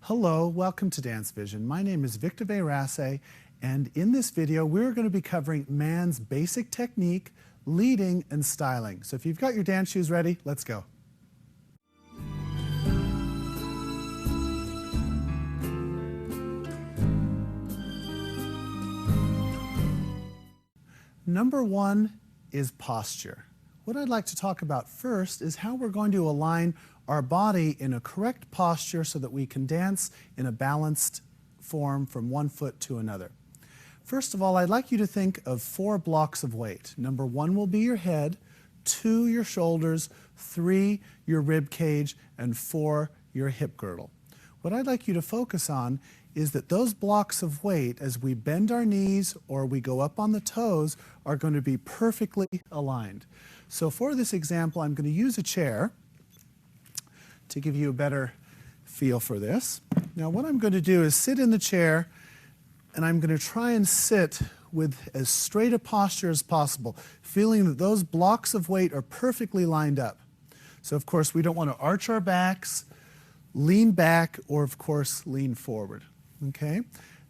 Hello, welcome to Dance Vision. My name is Victor Rasse, and in this video we're going to be covering man's basic technique, leading, and styling. So if you've got your dance shoes ready, let's go. Number one is posture. What I'd like to talk about first is how we're going to align our body in a correct posture so that we can dance in a balanced form from one foot to another. First of all, I'd like you to think of 4 blocks of weight. Number 1 will be your head, 2 your shoulders, 3 your rib cage, and 4 your hip girdle. What I'd like you to focus on is that those blocks of weight, as we bend our knees or we go up on the toes, are going to be perfectly aligned. So for this example, I'm going to use a chair to give you a better feel for this. Now what I'm going to do is sit in the chair, and I'm going to try and sit with as straight a posture as possible, feeling that those blocks of weight are perfectly lined up. So of course we don't want to arch our backs, lean back, or of course lean forward. Okay?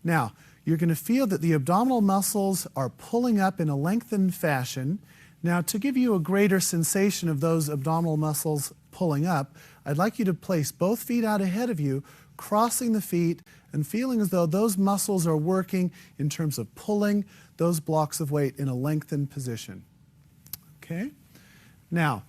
Now you're going to feel that the abdominal muscles are pulling up in a lengthened fashion. Now to give you a greater sensation of those abdominal muscles pulling up, I'd like you to place both feet out ahead of you, crossing the feet and feeling as though those muscles are working in terms of pulling those blocks of weight in a lengthened position. Okay? Now,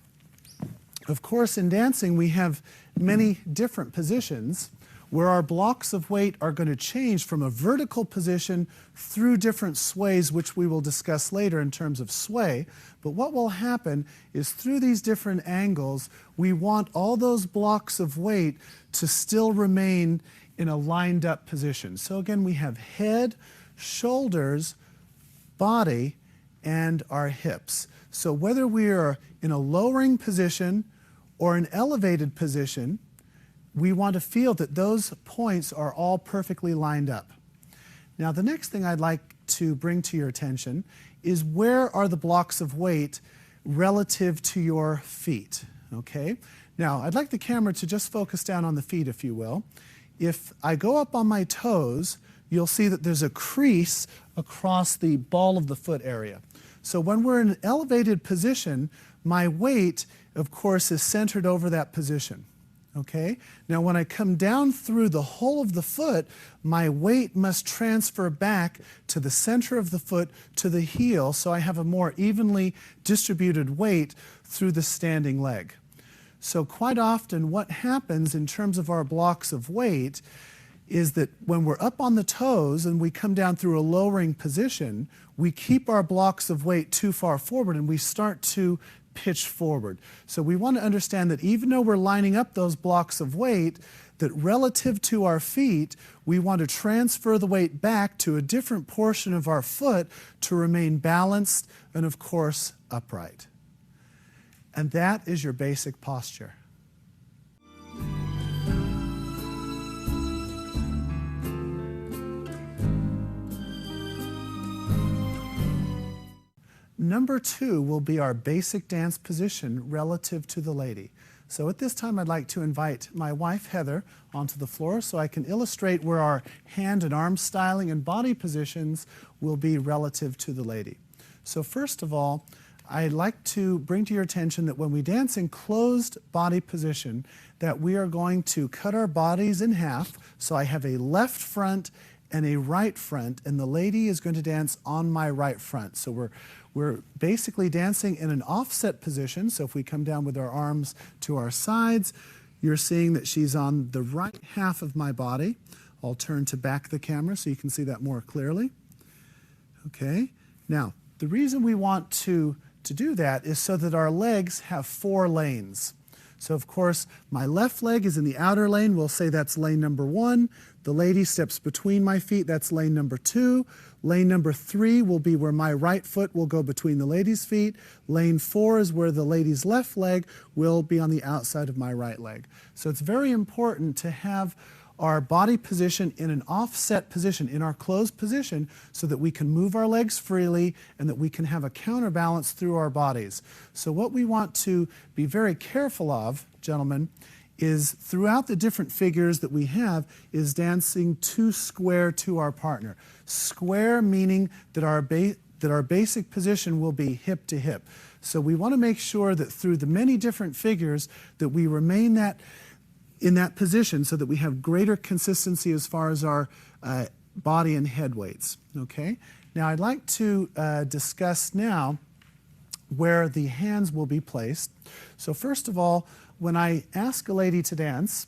of course, in dancing we have many different positions where our blocks of weight are going to change from a vertical position through different sways, which we will discuss later in terms of sway. But what will happen is through these different angles, we want all those blocks of weight to still remain in a lined up position. So again, we have head, shoulders, body, and our hips. So whether we are in a lowering position or an elevated position, we want to feel that those points are all perfectly lined up. Now the next thing I'd like to bring to your attention is where are the blocks of weight relative to your feet, okay? Now I'd like the camera to just focus down on the feet, if you will. If I go up on my toes, you'll see that there's a crease across the ball of the foot area. So when we're in an elevated position, my weight, of course, is centered over that position. Okay? Now when I come down through the whole of the foot, my weight must transfer back to the center of the foot to the heel, so I have a more evenly distributed weight through the standing leg. So quite often what happens in terms of our blocks of weight is that when we're up on the toes and we come down through a lowering position, we keep our blocks of weight too far forward and we start to pitch forward. So we want to understand that even though we're lining up those blocks of weight, that relative to our feet, we want to transfer the weight back to a different portion of our foot to remain balanced and, of course, upright. And that is your basic posture. Number 2 will be our basic dance position relative to the lady. So at this time I'd like to invite my wife Heather onto the floor so I can illustrate where our hand and arm styling and body positions will be relative to the lady. So first of all, I'd like to bring to your attention that when we dance in closed body position, that we are going to cut our bodies in half. So I have a left front and a right front, and the lady is going to dance on my right front. So we're basically dancing in an offset position. So if we come down with our arms to our sides, you're seeing that she's on the right half of my body. I'll turn to back the camera so you can see that more clearly. Okay. Now, the reason we want to do that is so that our legs have 4 lanes. So of course, my left leg is in the outer lane. We'll say that's lane number 1. The lady steps between my feet. That's lane number 2. Lane number 3 will be where my right foot will go between the lady's feet. Lane 4 is where the lady's left leg will be on the outside of my right leg. So it's very important to have our body position in an offset position, in our closed position, so that we can move our legs freely and that we can have a counterbalance through our bodies. So what we want to be very careful of, gentlemen, is throughout the different figures that we have is dancing two square to our partner. Square meaning that our basic position will be hip to hip. So we want to make sure that through the many different figures that we remain in that position so that we have greater consistency as far as our body and head weights. Okay? Now I'd like to discuss now where the hands will be placed. So first of all, when I ask a lady to dance,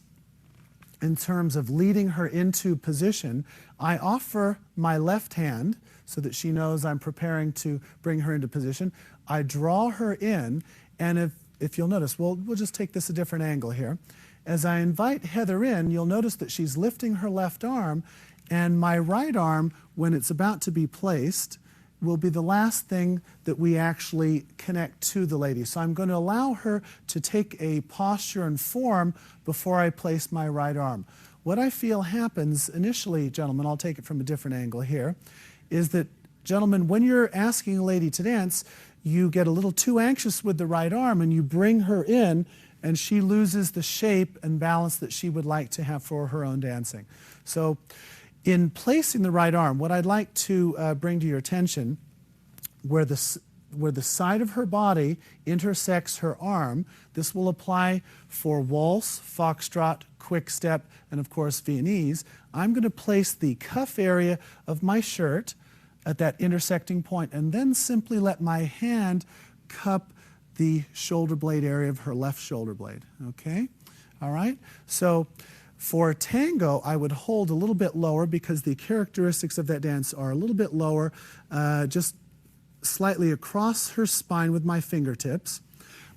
in terms of leading her into position, I offer my left hand so that she knows I'm preparing to bring her into position. I draw her in, and if you'll notice, we'll just take this a different angle here. As I invite Heather in, you'll notice that she's lifting her left arm, and my right arm, when it's about to be placed, will be the last thing that we actually connect to the lady. So I'm going to allow her to take a posture and form before I place my right arm. What I feel happens initially, gentlemen, I'll take it from a different angle here, is that, gentlemen, when you're asking a lady to dance, you get a little too anxious with the right arm and you bring her in and she loses the shape and balance that she would like to have for her own dancing. So in placing the right arm, what I'd like to bring to your attention, where the side of her body intersects her arm, this will apply for waltz, foxtrot, quick step, and of course Viennese. I'm going to place the cuff area of my shirt at that intersecting point and then simply let my hand cup the shoulder blade area of her left shoulder blade. Okay? All right? So for tango, I would hold a little bit lower because the characteristics of that dance are a little bit lower, just slightly across her spine with my fingertips.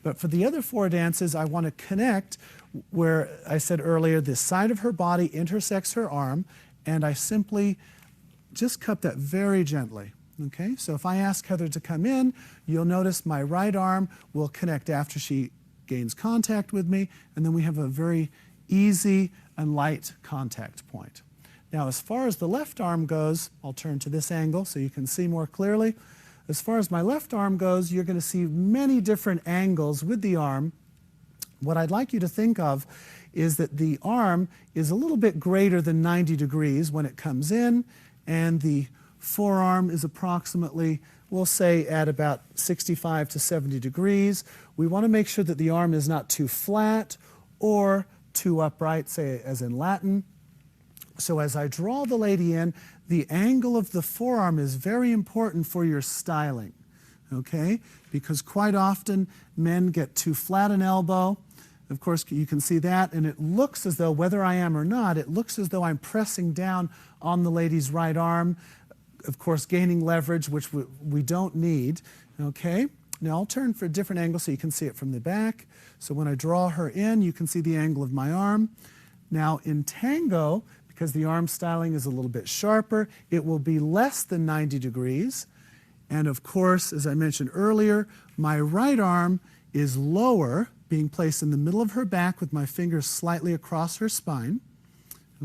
But for the other four dances, I want to connect where I said earlier, the side of her body intersects her arm, and I simply just cup that very gently. Okay? So if I ask Heather to come in, you'll notice my right arm will connect after she gains contact with me, and then we have a very easy and light contact point. Now, as far as the left arm goes, I'll turn to this angle so you can see more clearly. As far as my left arm goes, you're going to see many different angles with the arm. What I'd like you to think of is that the arm is a little bit greater than 90 degrees when it comes in, and the forearm is approximately, we'll say, at about 65 to 70 degrees. We want to make sure that the arm is not too flat or too upright, say as in Latin. So as I draw the lady in, the angle of the forearm is very important for your styling, okay? Because quite often men get too flat an elbow. Of course, you can see that, and it looks as though, whether I am or not, it looks as though I'm pressing down on the lady's right arm, of course gaining leverage, which we don't need, okay? Now I'll turn for a different angle so you can see it from the back. So when I draw her in, you can see the angle of my arm. Now in tango, because the arm styling is a little bit sharper, it will be less than 90 degrees. And of course, as I mentioned earlier, my right arm is lower, being placed in the middle of her back with my fingers slightly across her spine.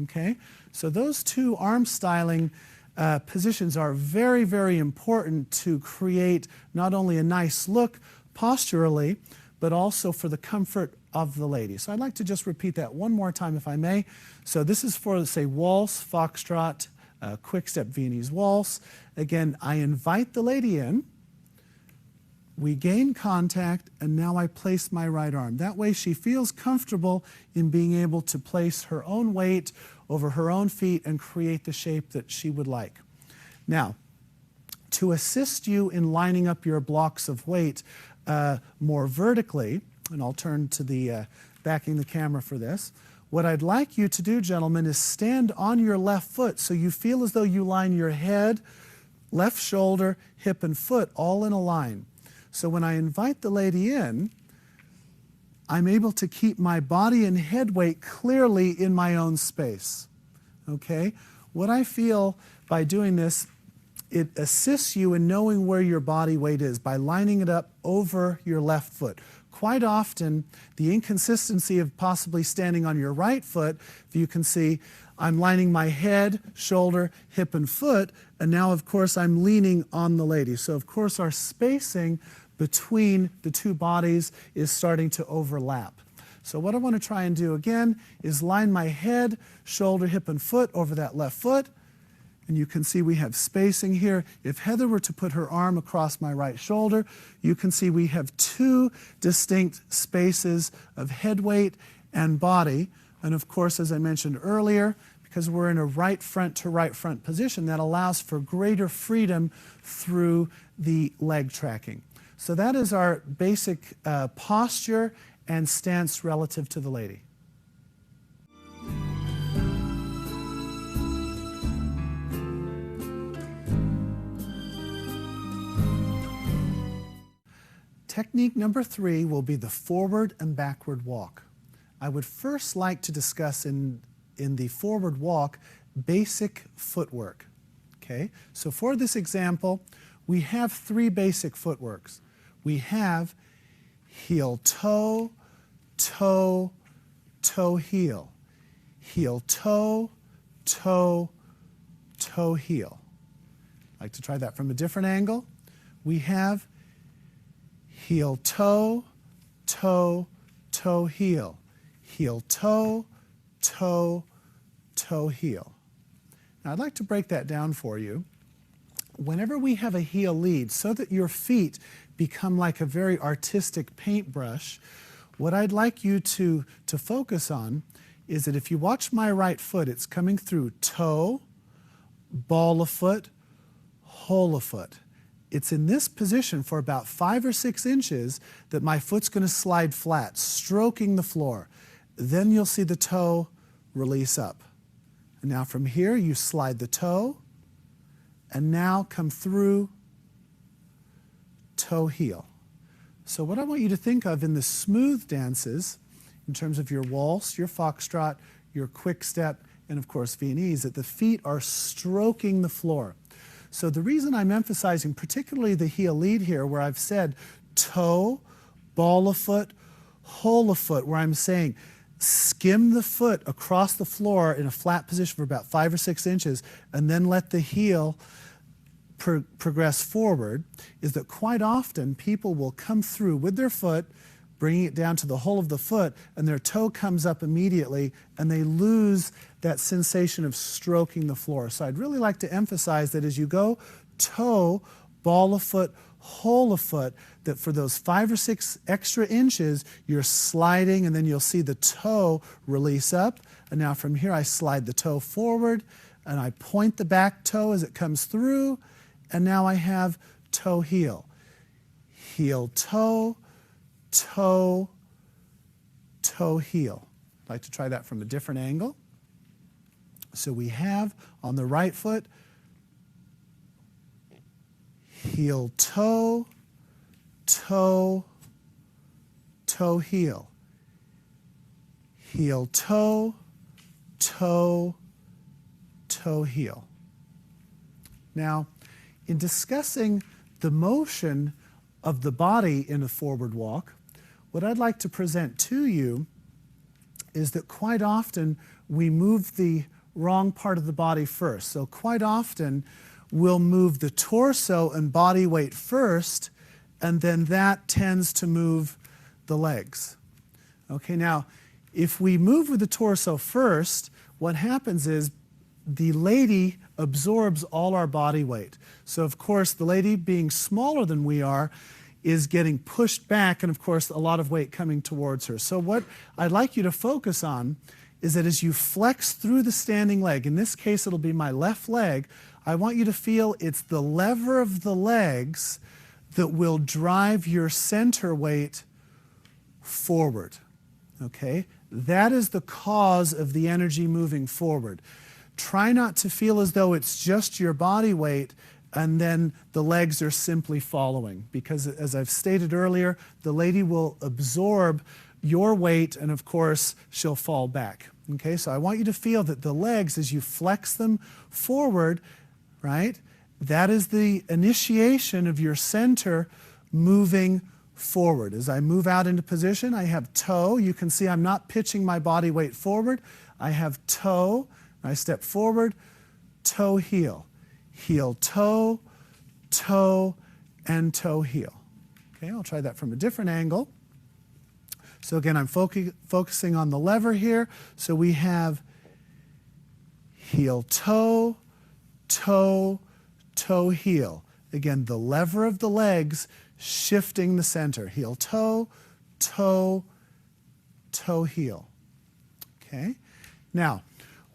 Okay? So those two arm styling positions are very, very important to create not only a nice look posturally, but also for the comfort of the lady. So I'd like to just repeat that one more time if I may. So this is for, say, waltz, foxtrot, quick step Viennese waltz. Again, I invite the lady in, we gain contact, and now I place my right arm. That way she feels comfortable in being able to place her own weight over her own feet and create the shape that she would like. Now, to assist you in lining up your blocks of weight more vertically, and I'll turn to the backing the camera for this, what I'd like you to do, gentlemen, is stand on your left foot so you feel as though you line your head, left shoulder, hip, and foot all in a line. So when I invite the lady in, I'm able to keep my body and head weight clearly in my own space. Okay? What I feel by doing this, it assists you in knowing where your body weight is by lining it up over your left foot. Quite often, the inconsistency of possibly standing on your right foot, if you can see, I'm lining my head, shoulder, hip, and foot, and now, of course, I'm leaning on the lady. So, of course, our spacing between the two bodies is starting to overlap. So what I want to try and do again is line my head, shoulder, hip, and foot over that left foot. And you can see we have spacing here. If Heather were to put her arm across my right shoulder, you can see we have two distinct spaces of head weight and body. And of course, as I mentioned earlier, because we're in a right front to right front position, that allows for greater freedom through the leg tracking. So that is our basic posture and stance relative to the lady. Technique number 3 will be the forward and backward walk. I would first like to discuss in the forward walk basic footwork. Okay, so for this example, we have 3 basic footworks. We have heel toe, toe, toe heel. Heel toe, toe, toe heel. I'd like to try that from a different angle. We have heel toe, toe, toe heel. Heel toe, toe, toe heel. Now I'd like to break that down for you. Whenever we have a heel lead, so that your feet become like a very artistic paintbrush, what I'd like you to focus on is that if you watch my right foot, it's coming through toe, ball of foot, hole of foot. It's in this position for about 5 or 6 inches that my foot's going to slide flat, stroking the floor. Then you'll see the toe release up. And now from here, you slide the toe, and now come through toe heel. So what I want you to think of in the smooth dances, in terms of your waltz, your foxtrot, your quick step, and of course Viennese, that the feet are stroking the floor. So the reason I'm emphasizing particularly the heel lead here, where I've said toe, ball of foot, hole of foot, where I'm saying skim the foot across the floor in a flat position for about 5 or 6 inches, and then let the heel progress forward, is that quite often people will come through with their foot, bringing it down to the hole of the foot, and their toe comes up immediately, and they lose that sensation of stroking the floor. So I'd really like to emphasize that as you go toe, ball of foot, hole of foot, that for those 5 or 6 extra inches, you're sliding, and then you'll see the toe release up. And now from here, I slide the toe forward, and I point the back toe as it comes through, and now I have toe heel. Heel toe, toe, toe heel. I'd like to try that from a different angle. So we have on the right foot, heel toe, toe, toe heel. Heel toe, toe, toe heel. Now, in discussing the motion of the body in a forward walk, what I'd like to present to you is that quite often we move the wrong part of the body first. So quite often we'll move the torso and body weight first, and then that tends to move the legs. Okay, now if we move with the torso first, what happens is the lady absorbs all our body weight. So of course the lady, being smaller than we are, is getting pushed back, and of course a lot of weight coming towards her. So what I'd like you to focus on is that as you flex through the standing leg, in this case it'll be my left leg, I want you to feel it's the lever of the legs that will drive your center weight forward. Okay? That is the cause of the energy moving forward. Try not to feel as though it's just your body weight and then the legs are simply following, because as I've stated earlier, the lady will absorb your weight and of course she'll fall back. Okay, so I want you to feel that the legs, as you flex them forward, right, that is the initiation of your center moving forward. As I move out into position, I have toe. You can see I'm not pitching my body weight forward. I have toe. I step forward, toe heel. Heel toe, toe, and toe heel. Okay, I'll try that from a different angle. So again, I'm focusing on the lever here. So we have heel, toe, toe, toe, heel. Again, the lever of the legs shifting the center. Heel, toe, toe, toe, heel. Okay? Now,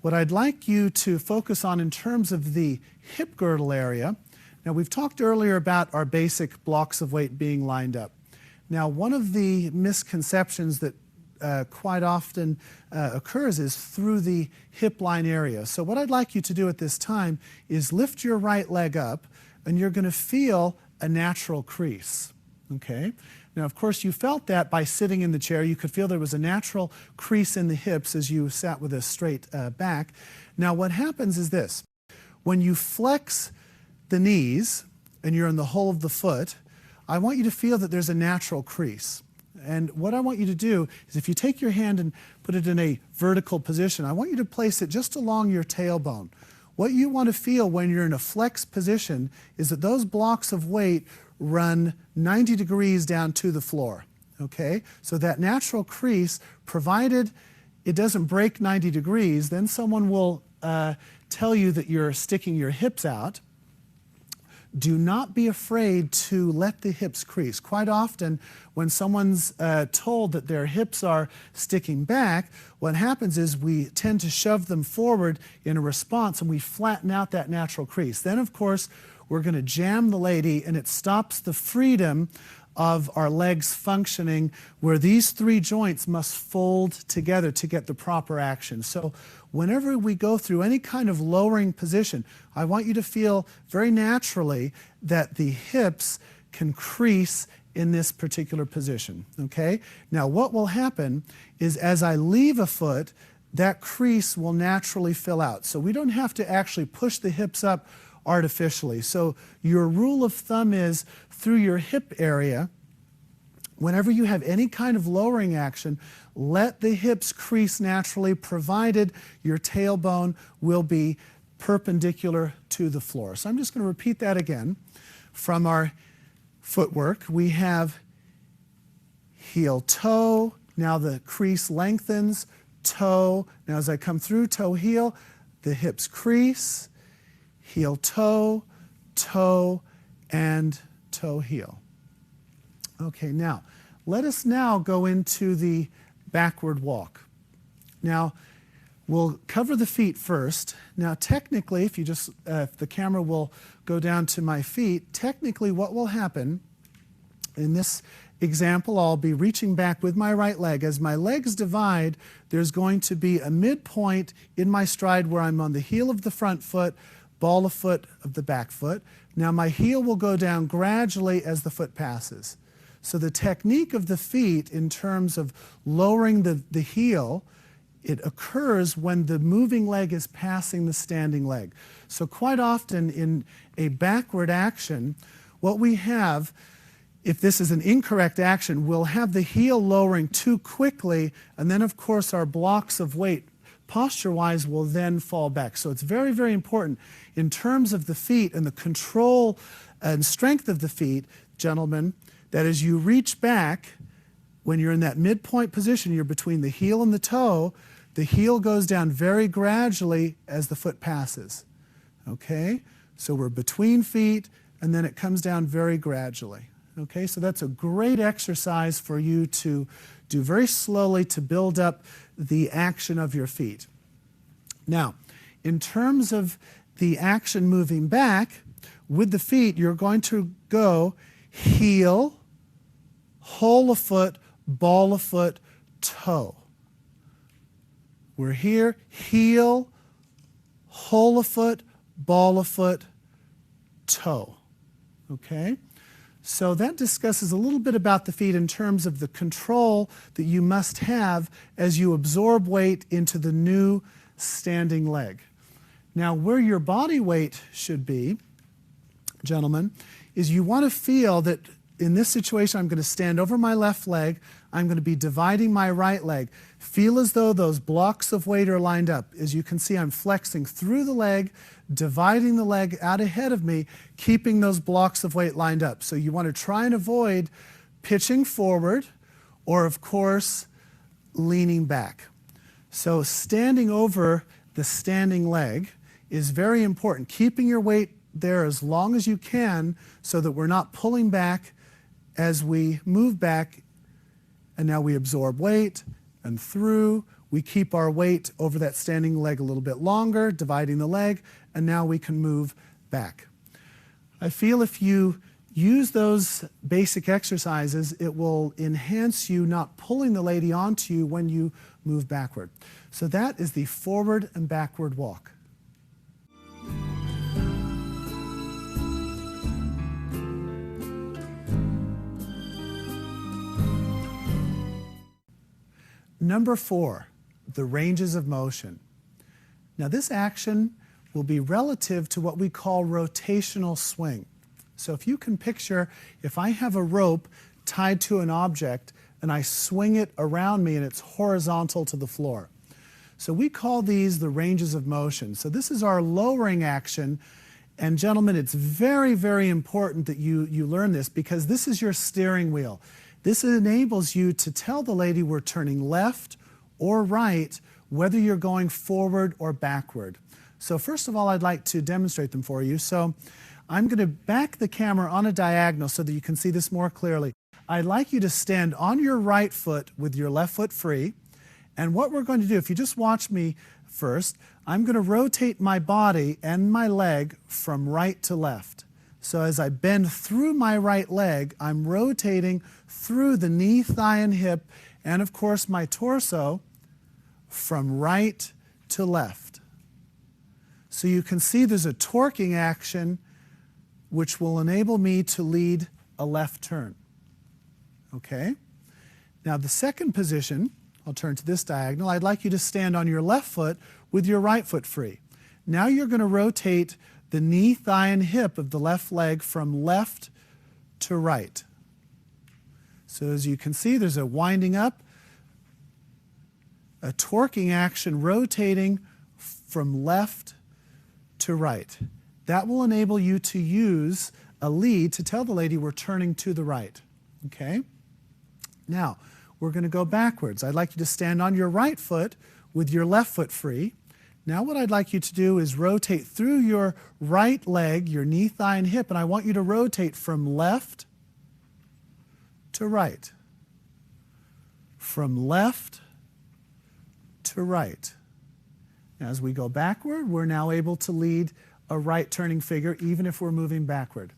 what I'd like you to focus on in terms of the hip girdle area, now we've talked earlier about our basic blocks of weight being lined up. Now, one of the misconceptions that quite often occurs is through the hip line area. So what I'd like you to do at this time is lift your right leg up, and you're going to feel a natural crease. Okay? Now, of course, you felt that by sitting in the chair. You could feel there was a natural crease in the hips as you sat with a straight back. Now, what happens is this. When you flex the knees and you're in the hole of the foot, I want you to feel that there's a natural crease. And what I want you to do is if you take your hand and put it in a vertical position, I want you to place it just along your tailbone. What you want to feel when you're in a flex position is that those blocks of weight run 90 degrees down to the floor. Okay? So that natural crease, provided it doesn't break 90 degrees, then someone will tell you that you're sticking your hips out. Do not be afraid to let the hips crease. Quite often, when someone's told that their hips are sticking back, what happens is we tend to shove them forward in a response and we flatten out that natural crease. Then, of course, we're going to jam the lady and it stops the freedom of our legs functioning where these three joints must fold together to get the proper action. So whenever we go through any kind of lowering position, I want you to feel very naturally that the hips can crease in this particular position, okay? Now what will happen is as I leave a foot, that crease will naturally fill out. So we don't have to actually push the hips up artificially. So your rule of thumb is through your hip area, whenever you have any kind of lowering action, let the hips crease naturally, provided your tailbone will be perpendicular to the floor. So I'm just going to repeat that again. From our footwork, we have heel, toe. Now the crease lengthens, toe. Now as I come through toe, heel, the hips crease, heel, toe, toe, and toe, heel. Okay, now let us now go into the backward walk. Now we'll cover the feet first. Now technically, if the camera will go down to my feet, technically what will happen in this example, I'll be reaching back with my right leg. As my legs divide, there's going to be a midpoint in my stride where I'm on the heel of the front foot, ball of foot of the back foot. Now my heel will go down gradually as the foot passes. So the technique of the feet in terms of lowering the heel, it occurs when the moving leg is passing the standing leg. So quite often in a backward action, what we have, if this is an incorrect action, we'll have the heel lowering too quickly, and then of course our blocks of weight posture-wise will then fall back. So it's very, very important in terms of the feet and the control and strength of the feet, gentlemen, that as you reach back, when you're in that midpoint position, you're between the heel and the toe, the heel goes down very gradually as the foot passes. Okay? So we're between feet, and then it comes down very gradually. Okay? So that's a great exercise for you to do very slowly to build up the action of your feet. Now, in terms of the action moving back, with the feet, you're going to go heel, hole of foot, ball of foot, toe. We're here, heel, hole of foot, ball of foot, toe. Okay? So that discusses a little bit about the feet in terms of the control that you must have as you absorb weight into the new standing leg. Now, where your body weight should be, gentlemen, is you want to feel that in this situation, I'm going to stand over my left leg. I'm going to be dividing my right leg. Feel as though those blocks of weight are lined up. As you can see, I'm flexing through the leg, dividing the leg out ahead of me, keeping those blocks of weight lined up. So you want to try and avoid pitching forward or of course, leaning back. So standing over the standing leg is very important. Keeping your weight there as long as you can so that we're not pulling back as we move back, and now we absorb weight and through. We keep our weight over that standing leg a little bit longer, dividing the leg, and now we can move back. I feel if you use those basic exercises, it will enhance you not pulling the lady onto you when you move backward. So that is the forward and backward walk. Number 4, the ranges of motion. Now this action will be relative to what we call rotational swing. So if you can picture, if I have a rope tied to an object and I swing it around me and it's horizontal to the floor. So we call these the ranges of motion. So this is our lowering action. And gentlemen, it's very, very important that you learn this because this is your steering wheel. This enables you to tell the lady we're turning left or right, whether you're going forward or backward. So first of all, I'd like to demonstrate them for you. So I'm going to back the camera on a diagonal so that you can see this more clearly. I'd like you to stand on your right foot with your left foot free. And what we're going to do, if you just watch me first, I'm going to rotate my body and my leg from right to left. So as I bend through my right leg, I'm rotating through the knee, thigh, and hip, and of course my torso from right to left. So you can see there's a torquing action which will enable me to lead a left turn. Okay? Now the second position, I'll turn to this diagonal, I'd like you to stand on your left foot with your right foot free. Now you're going to rotate the knee, thigh, and hip of the left leg from left to right. So as you can see, there's a winding up, a torquing action rotating from left to right. That will enable you to use a lead to tell the lady we're turning to the right. Okay? Now, we're going to go backwards. I'd like you to stand on your right foot with your left foot free. Now what I'd like you to do is rotate through your right leg, your knee, thigh, and hip, and I want you to rotate from left to right. From left to right. As we go backward, we're now able to lead a right turning figure even if we're moving backward.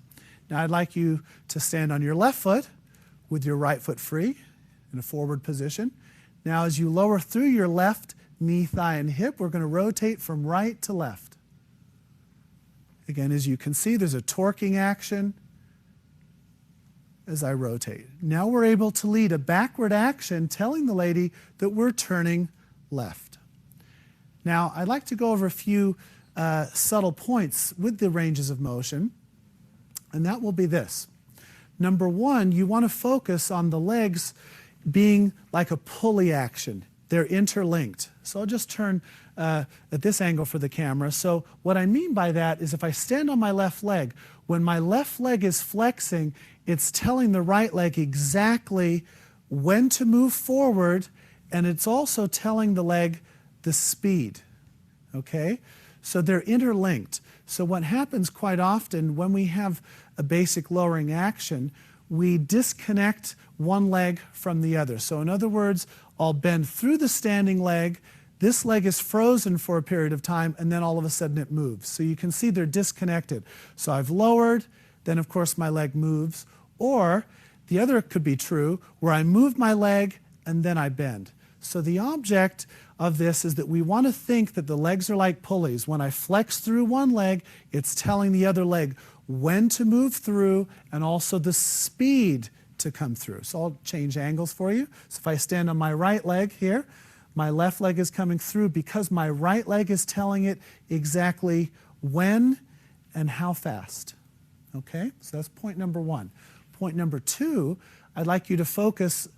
Now I'd like you to stand on your left foot with your right foot free in a forward position. Now as you lower through your left knee, thigh, and hip, we're going to rotate from right to left. Again, as you can see, there's a torquing action as I rotate. Now we're able to lead a backward action telling the lady that we're turning left. Now I'd like to go over a few subtle points with the ranges of motion, and that will be this. Number 1, you want to focus on the legs being like a pulley action. They're interlinked. So I'll just turn at this angle for the camera. So what I mean by that is if I stand on my left leg, when my left leg is flexing, it's telling the right leg exactly when to move forward, and it's also telling the leg the speed. Okay? So they're interlinked. So what happens quite often when we have a basic lowering action, we disconnect one leg from the other. So in other words, I'll bend through the standing leg, this leg is frozen for a period of time, and then all of a sudden it moves. So you can see they're disconnected. So I've lowered, then of course my leg moves. Or the other could be true, where I move my leg and then I bend. So the object of this is that we want to think that the legs are like pulleys. When I flex through one leg, it's telling the other leg when to move through and also the speed to come through. So I'll change angles for you. So if I stand on my right leg here, my left leg is coming through because my right leg is telling it exactly when and how fast. Okay, so that's point number 1. Point number 2, I'd like you to focus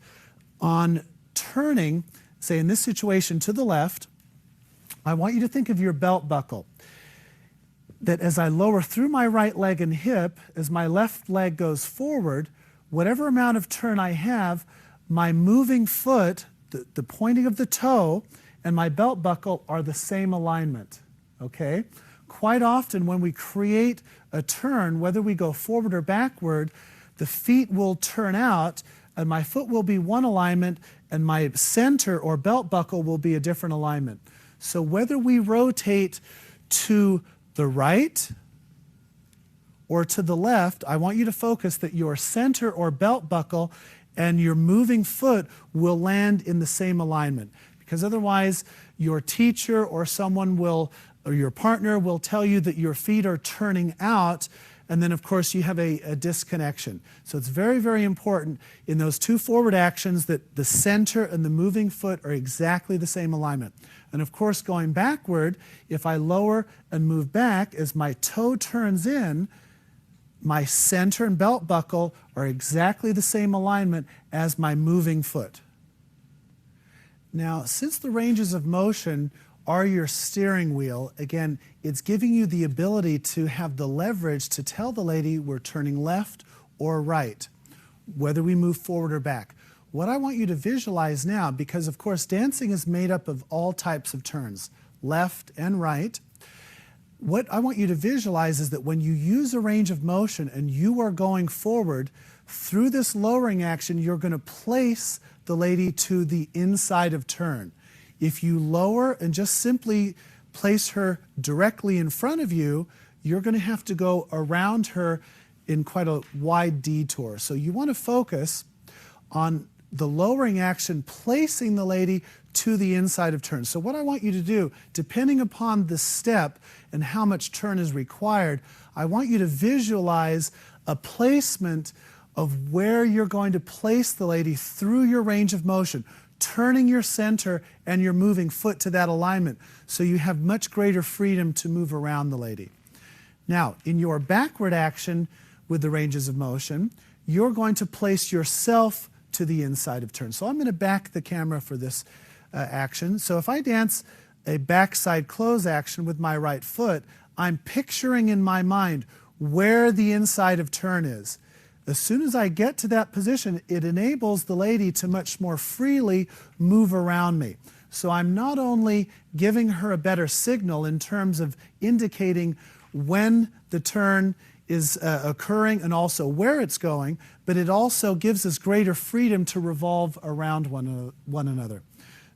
on turning, say in this situation to the left. I want you to think of your belt buckle. That as I lower through my right leg and hip, as my left leg goes forward, whatever amount of turn I have, my moving foot, the pointing of the toe, and my belt buckle are the same alignment, okay? Quite often when we create a turn, whether we go forward or backward, the feet will turn out and my foot will be one alignment and my center or belt buckle will be a different alignment. So whether we rotate to the right or to the left, I want you to focus that your center or belt buckle and your moving foot will land in the same alignment. Because otherwise, your teacher or someone will, or your partner will tell you that your feet are turning out, and then of course you have a disconnection. So it's very, very important in those two forward actions that the center and the moving foot are exactly the same alignment. And of course, going backward, if I lower and move back, as my toe turns in, my center and belt buckle are exactly the same alignment as my moving foot. Now, since the ranges of motion are your steering wheel, again, it's giving you the ability to have the leverage to tell the lady we're turning left or right, whether we move forward or back. What I want you to visualize now, because of course dancing is made up of all types of turns, left and right. What I want you to visualize is that when you use a range of motion and you are going forward, through this lowering action, you're going to place the lady to the inside of turn. If you lower and just simply place her directly in front of you, you're going to have to go around her in quite a wide detour. So you want to focus on the lowering action, placing the lady to the inside of turn. So what I want you to do, depending upon the step and how much turn is required, I want you to visualize a placement of where you're going to place the lady through your range of motion, turning your center and your moving foot to that alignment so you have much greater freedom to move around the lady. Now, in your backward action with the ranges of motion, you're going to place yourself to the inside of turn. So I'm going to back the camera for this action. So if I dance a backside close action with my right foot, I'm picturing in my mind where the inside of turn is. As soon as I get to that position, it enables the lady to much more freely move around me. So I'm not only giving her a better signal in terms of indicating when the turn is occurring and also where it's going, but it also gives us greater freedom to revolve around one another.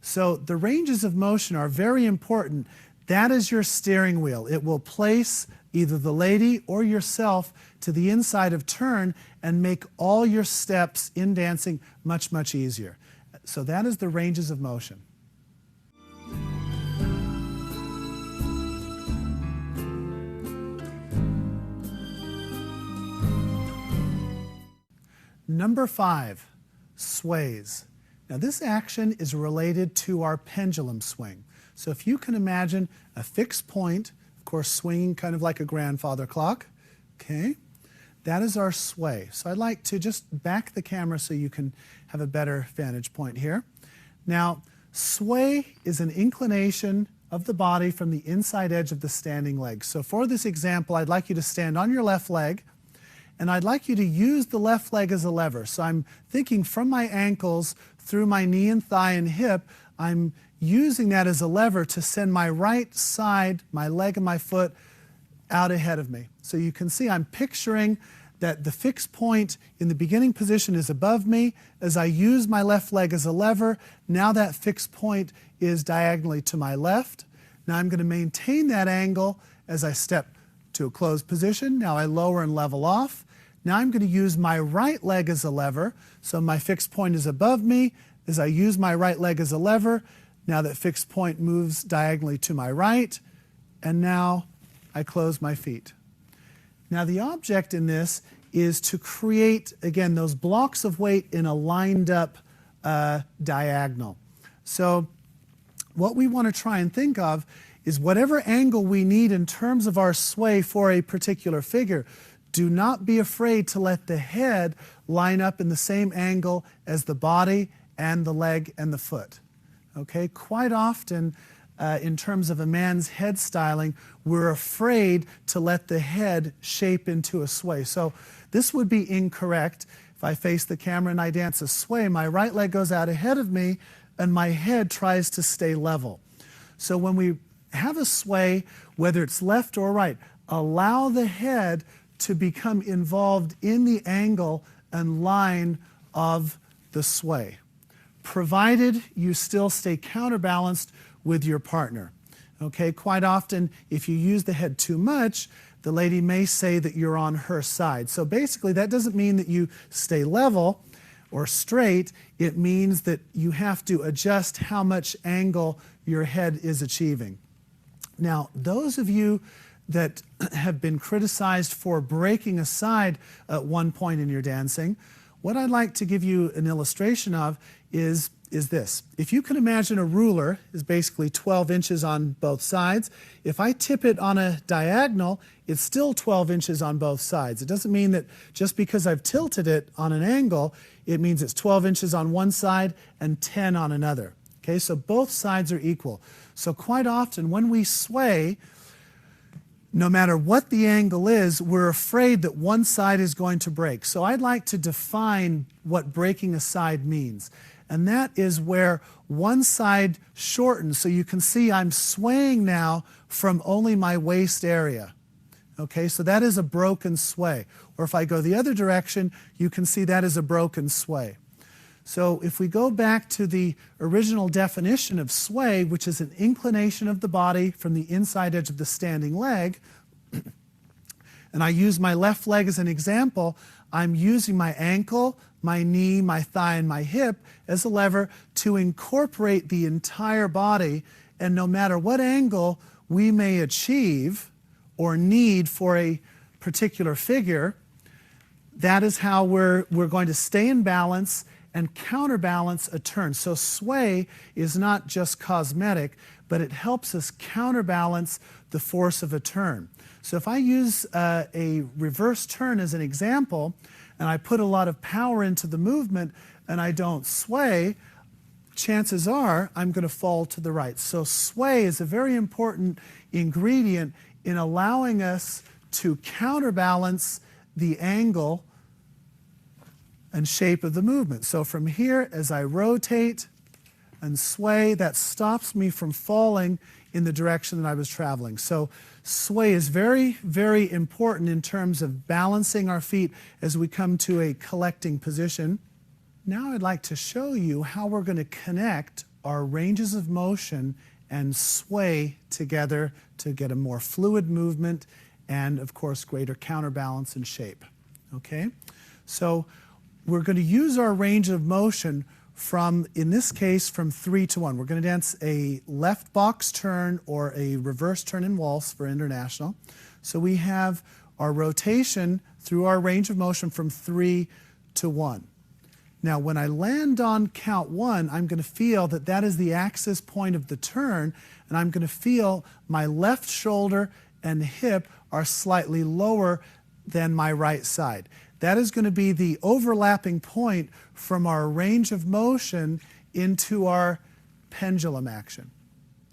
So the ranges of motion are very important. That is your steering wheel. It will place either the lady or yourself to the inside of turn and make all your steps in dancing much, much easier. So that is the ranges of motion. Number 5, sways. Now this action is related to our pendulum swing. So if you can imagine a fixed point, of course swinging kind of like a grandfather clock, okay? That is our sway. So I'd like to just back the camera so you can have a better vantage point here. Now, sway is an inclination of the body from the inside edge of the standing leg. So for this example, I'd like you to stand on your left leg, and I'd like you to use the left leg as a lever. So I'm thinking from my ankles through my knee and thigh and hip, I'm using that as a lever to send my right side, my leg and my foot, out ahead of me. So you can see I'm picturing that the fixed point in the beginning position is above me. As I use my left leg as a lever, now that fixed point is diagonally to my left. Now I'm going to maintain that angle as I step to a closed position. Now I lower and level off. Now I'm going to use my right leg as a lever. So my fixed point is above me. As I use my right leg as a lever, now that fixed point moves diagonally to my right. And now I close my feet. Now the object in this is to create, again, those blocks of weight in a lined up diagonal. So what we want to try and think of is whatever angle we need in terms of our sway for a particular figure, do not be afraid to let the head line up in the same angle as the body and the leg and the foot. Okay, quite often in terms of a man's head styling, we're afraid to let the head shape into a sway. So this would be incorrect. If I face the camera and I dance a sway, my right leg goes out ahead of me and my head tries to stay level. So when we have a sway, whether it's left or right, allow the head to become involved in the angle and line of the sway, provided you still stay counterbalanced with your partner. Okay, quite often, if you use the head too much, the lady may say that you're on her side. So basically, that doesn't mean that you stay level or straight. It means that you have to adjust how much angle your head is achieving. Now, those of you that have been criticized for breaking a side at one point in your dancing, what I'd like to give you an illustration of is this. If you can imagine a ruler is basically 12 inches on both sides. If I tip it on a diagonal, it's still 12 inches on both sides. It doesn't mean that just because I've tilted it on an angle, it means it's 12 inches on one side and 10 on another. Okay, so both sides are equal. So quite often when we sway, no matter what the angle is, we're afraid that one side is going to break. So I'd like to define what breaking a side means. And that is where one side shortens. So you can see I'm swaying now from only my waist area. Okay, so that is a broken sway. Or if I go the other direction, you can see that is a broken sway. So if we go back to the original definition of sway, which is an inclination of the body from the inside edge of the standing leg, and I use my left leg as an example, I'm using my ankle, my knee, my thigh, and my hip as a lever to incorporate the entire body, and no matter what angle we may achieve or need for a particular figure, that is how we're going to stay in balance and counterbalance a turn. So sway is not just cosmetic, but it helps us counterbalance the force of a turn. So if I use a reverse turn as an example, and I put a lot of power into the movement and I don't sway, chances are I'm going to fall to the right. So sway is a very important ingredient in allowing us to counterbalance the angle and shape of the movement. So from here, as I rotate and sway, that stops me from falling in the direction that I was traveling. So sway is very, very important in terms of balancing our feet as we come to a collecting position. Now I'd like to show you how we're going to connect our ranges of motion and sway together to get a more fluid movement and, of course, greater counterbalance and shape. Okay? So we're going to use our range of motion from, in this case, from 3 to 1. We're going to dance a left box turn or a reverse turn in waltz for international. So we have our rotation through our range of motion from 3 to 1. Now, when I land on count 1, I'm going to feel that that is the axis point of the turn, and I'm going to feel my left shoulder and hip are slightly lower than my right side. That is going to be the overlapping point from our range of motion into our pendulum action,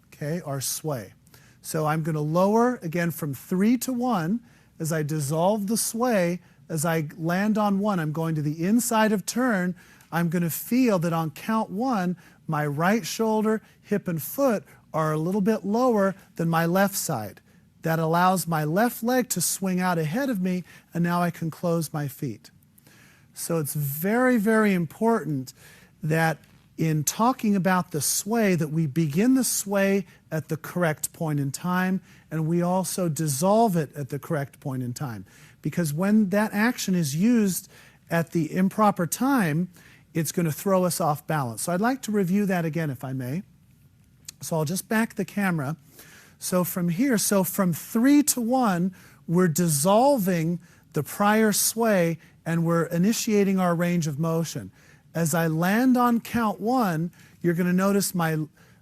okay, our sway. So I'm going to lower, again, from 3 to 1. As I dissolve the sway, as I land on 1, I'm going to the inside of turn. I'm going to feel that on count 1, my right shoulder, hip, and foot are a little bit lower than my left side. That allows my left leg to swing out ahead of me, and now I can close my feet. So it's very, very important that in talking about the sway, that we begin the sway at the correct point in time, and we also dissolve it at the correct point in time. Because when that action is used at the improper time, it's going to throw us off balance. So I'd like to review that again, if I may. So I'll just back the camera. So from here, so from 3 to 1, we're dissolving the prior sway and we're initiating our range of motion. As I land on count 1, you're going to notice my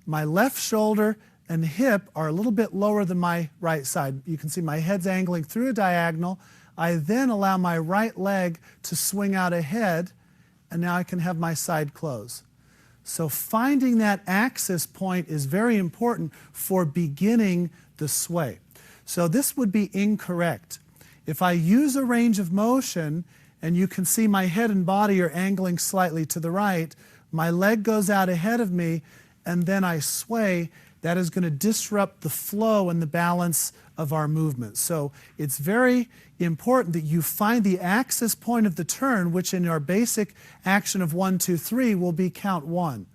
left shoulder and hip are a little bit lower than my right side. You can see my head's angling through a diagonal. I then allow my right leg to swing out ahead, and now I can have my side close. So finding that axis point is very important for beginning the sway. So this would be incorrect. If I use a range of motion and you can see my head and body are angling slightly to the right. My leg goes out ahead of me, and then I sway. That is going to disrupt the flow and the balance of our movement. So it's very important that you find the axis point of the turn, which in our basic action of 1, 2, 3 will be count 1.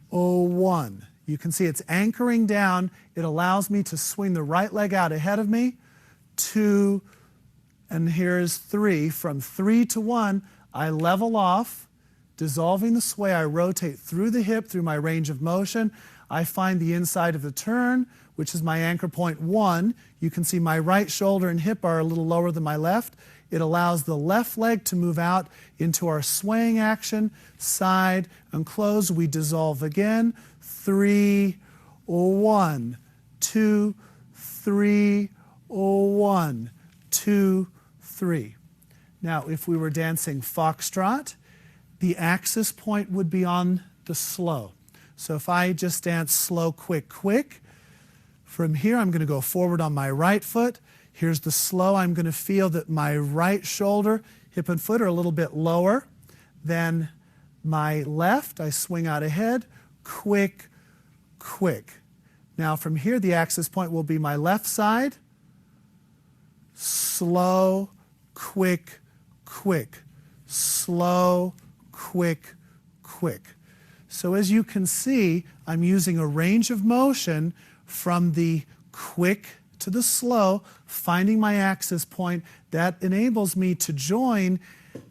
1. You can see it's anchoring down. It allows me to swing the right leg out ahead of me. 2, and here's 3. From 3 to 1, I level off, dissolving the sway. I rotate through the hip, through my range of motion. I find the inside of the turn, which is my anchor point 1. You can see my right shoulder and hip are a little lower than my left. It allows the left leg to move out into our swaying action, side and close. We dissolve again. 3, 1, 2, 3, 1, 2, 3. Now, if we were dancing foxtrot, the axis point would be on the slow. So if I just dance slow, quick, quick, from here I'm going to go forward on my right foot. Here's the slow. I'm going to feel that my right shoulder, hip and foot are a little bit lower than my left. I swing out ahead, quick, quick. Now from here the axis point will be my left side, slow, quick, quick, slow, quick, quick. So as you can see, I'm using a range of motion from the quick to the slow, finding my axis point. That enables me to join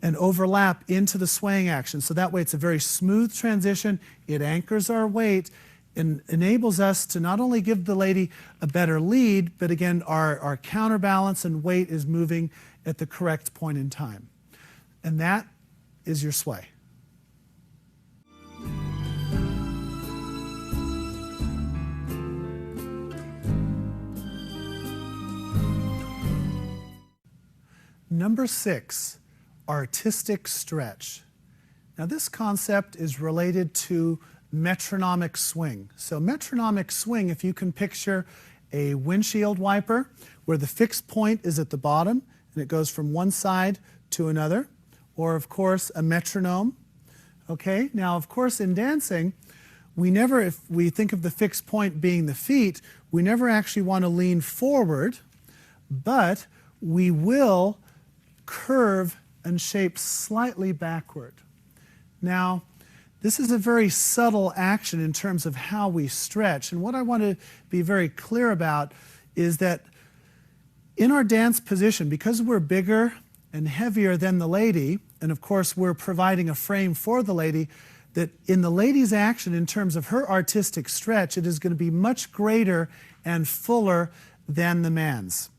and overlap into the swaying action. So that way it's a very smooth transition. It anchors our weight and enables us to not only give the lady a better lead, but again, our counterbalance and weight is moving at the correct point in time. And that is your sway. Number 6, artistic stretch. Now this concept is related to metronomic swing. So metronomic swing, if you can picture a windshield wiper where the fixed point is at the bottom and it goes from one side to another, or of course a metronome. Okay, now of course in dancing, if we think of the fixed point being the feet, we never actually want to lean forward, but we will curve and shape slightly backward. Now, this is a very subtle action in terms of how we stretch, and what I want to be very clear about is that in our dance position, because we're bigger and heavier than the lady, and of course we're providing a frame for the lady, that in the lady's action in terms of her artistic stretch, it is going to be much greater and fuller than the man's.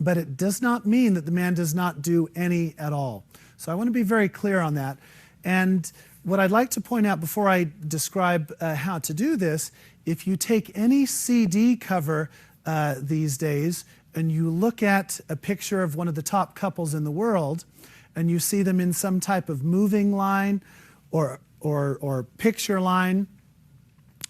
But it does not mean that the man does not do any at all. So I want to be very clear on that. And what I'd like to point out before I describe how to do this, if you take any CD cover these days and you look at a picture of one of the top couples in the world and you see them in some type of moving line or picture line,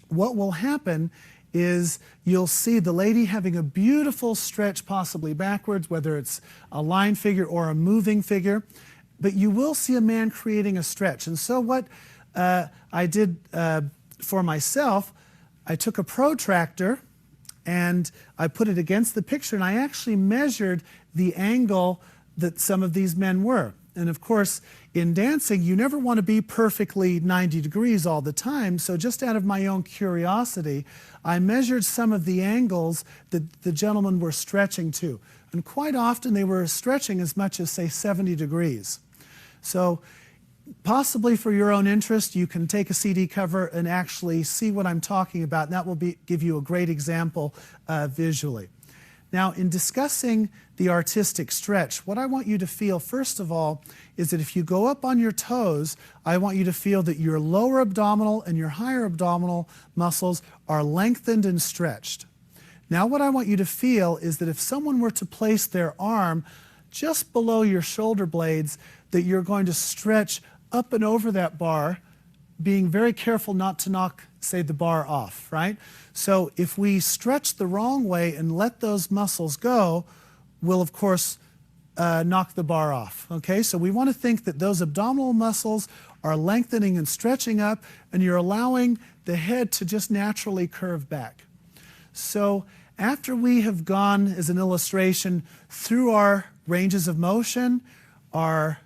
what will happen is you'll see the lady having a beautiful stretch, possibly backwards, whether it's a line figure or a moving figure, but you will see a man creating a stretch. And so what I did for myself, I took a protractor and I put it against the picture and I actually measured the angle that some of these men were. And of course, in dancing, you never want to be perfectly 90 degrees all the time. So just out of my own curiosity, I measured some of the angles that the gentlemen were stretching to. And quite often they were stretching as much as, say, 70 degrees. So possibly for your own interest, you can take a CD cover and actually see what I'm talking about. And that will give you a great example visually. Now, in discussing the artistic stretch, what I want you to feel, first of all, is that if you go up on your toes, I want you to feel that your lower abdominal and your higher abdominal muscles are lengthened and stretched. Now, what I want you to feel is that if someone were to place their arm just below your shoulder blades, that you're going to stretch up and over that bar, being very careful not to knock, say, the bar off, right? So if we stretch the wrong way and let those muscles go, we'll, of course, knock the bar off. Okay, so we want to think that those abdominal muscles are lengthening and stretching up, and you're allowing the head to just naturally curve back. So after we have gone, as an illustration, through our ranges of motion, our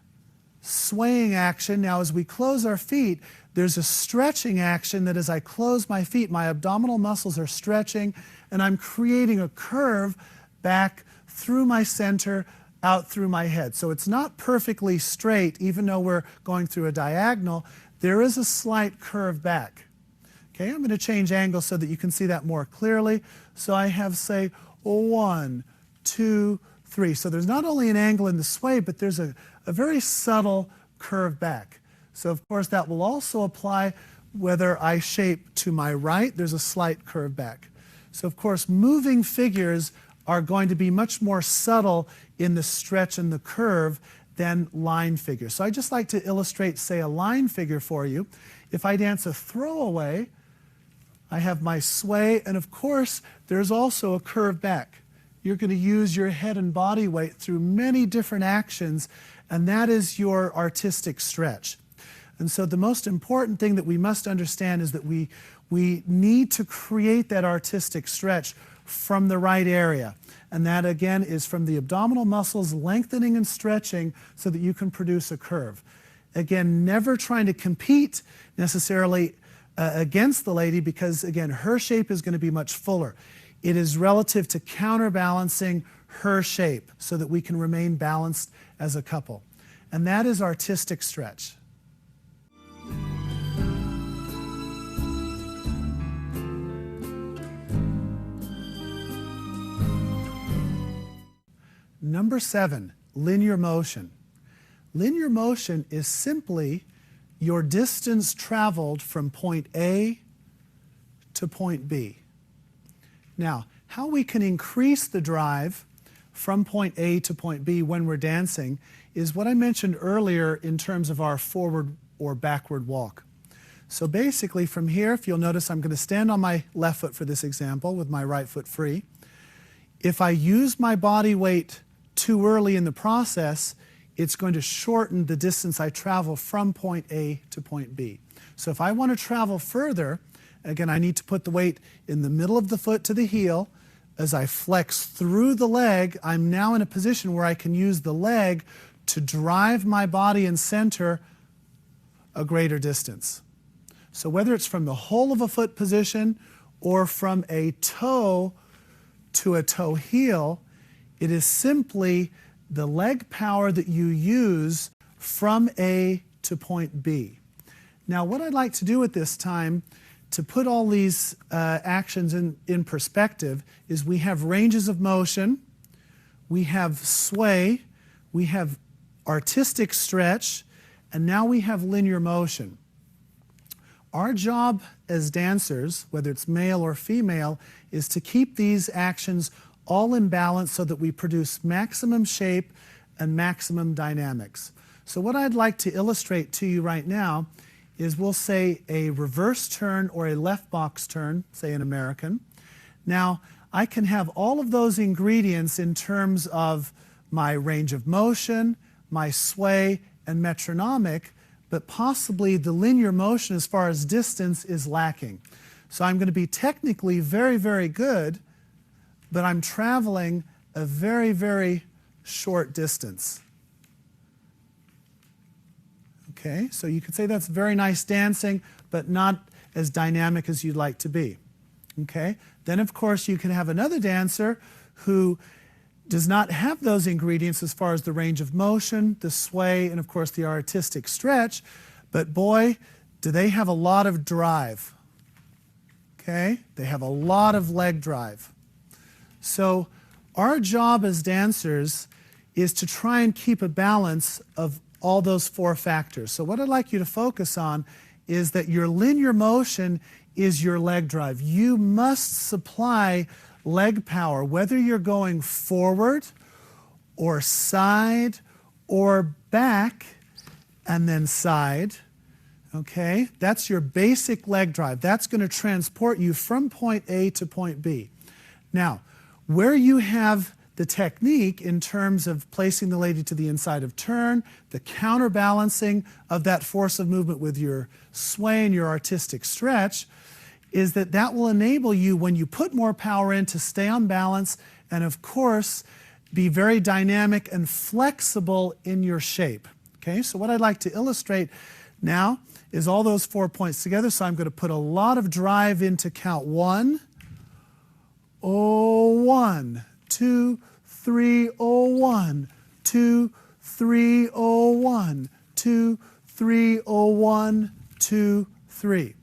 swaying action, now as we close our feet, there's a stretching action that as I close my feet, my abdominal muscles are stretching, and I'm creating a curve back through my center, out through my head. So it's not perfectly straight, even though we're going through a diagonal. There is a slight curve back. Okay, I'm going to change angle so that you can see that more clearly. So I have, say, 1, 2, 3. So there's not only an angle in the sway, but there's a very subtle curve back. So of course that will also apply whether I shape to my right, there's a slight curve back. So of course moving figures are going to be much more subtle in the stretch and the curve than line figures. So I just like to illustrate, say, a line figure for you. If I dance a throwaway, I have my sway, and of course there's also a curve back. You're going to use your head and body weight through many different actions, and that is your artistic stretch. And so the most important thing that we must understand is that we need to create that artistic stretch from the right area. And that again is from the abdominal muscles lengthening and stretching so that you can produce a curve. Again, never trying to compete necessarily against the lady, because again, her shape is going to be much fuller. It is relative to counterbalancing her shape so that we can remain balanced as a couple. And that is artistic stretch. Number 7, linear motion. Linear motion is simply your distance traveled from point A to point B. Now, how we can increase the drive from point A to point B when we're dancing is what I mentioned earlier in terms of our forward or backward walk. So basically from here, if you'll notice, I'm going to stand on my left foot for this example with my right foot free. If I use my body weight too early in the process, it's going to shorten the distance I travel from point A to point B. So if I want to travel further, again, I need to put the weight in the middle of the foot to the heel. As I flex through the leg, I'm now in a position where I can use the leg to drive my body and center a greater distance. So whether it's from the whole of a foot position or from a toe to a toe heel, it is simply the leg power that you use from A to point B. Now what I'd like to do at this time to put all these actions in perspective is we have ranges of motion, we have sway, we have artistic stretch, and now we have linear motion. Our job as dancers, whether it's male or female, is to keep these actions all in balance so that we produce maximum shape and maximum dynamics. So what I'd like to illustrate to you right now is we'll say a reverse turn or a left box turn, say in American. Now, I can have all of those ingredients in terms of my range of motion, my sway, and metronomic, but possibly the linear motion as far as distance is lacking. So I'm going to be technically very, very good, but I'm traveling a very, very short distance. Okay, so you could say that's very nice dancing, but not as dynamic as you'd like to be. Okay, then of course you can have another dancer who does not have those ingredients as far as the range of motion, the sway, and of course the artistic stretch, but boy, do they have a lot of drive. Okay, they have a lot of leg drive. So our job as dancers is to try and keep a balance of all those 4 factors. So what I'd like you to focus on is that your linear motion is your leg drive. You must supply leg power, whether you're going forward or side or back and then side. Okay, that's your basic leg drive. That's going to transport you from point A to point B. Now, where you have the technique in terms of placing the lady to the inside of turn, the counterbalancing of that force of movement with your sway and your artistic stretch, is that that will enable you, when you put more power in, to stay on balance and, of course, be very dynamic and flexible in your shape. Okay, so what I'd like to illustrate now is all those 4 points together. So I'm going to put a lot of drive into count 1, 1, 2, 3, 1, 2, 3, 1, 2, 3, 1, 2, 3.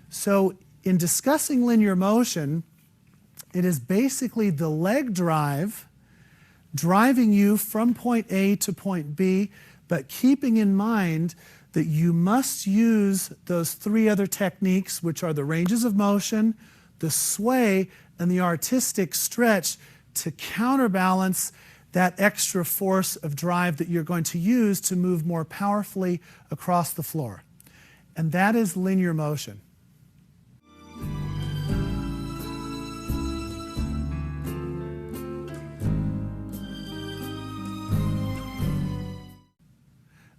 So in discussing linear motion, it is basically the leg drive driving you from point A to point B, but keeping in mind that you must use those 3 other techniques, which are the ranges of motion, the sway, and the artistic stretch, to counterbalance that extra force of drive that you're going to use to move more powerfully across the floor. And that is linear motion.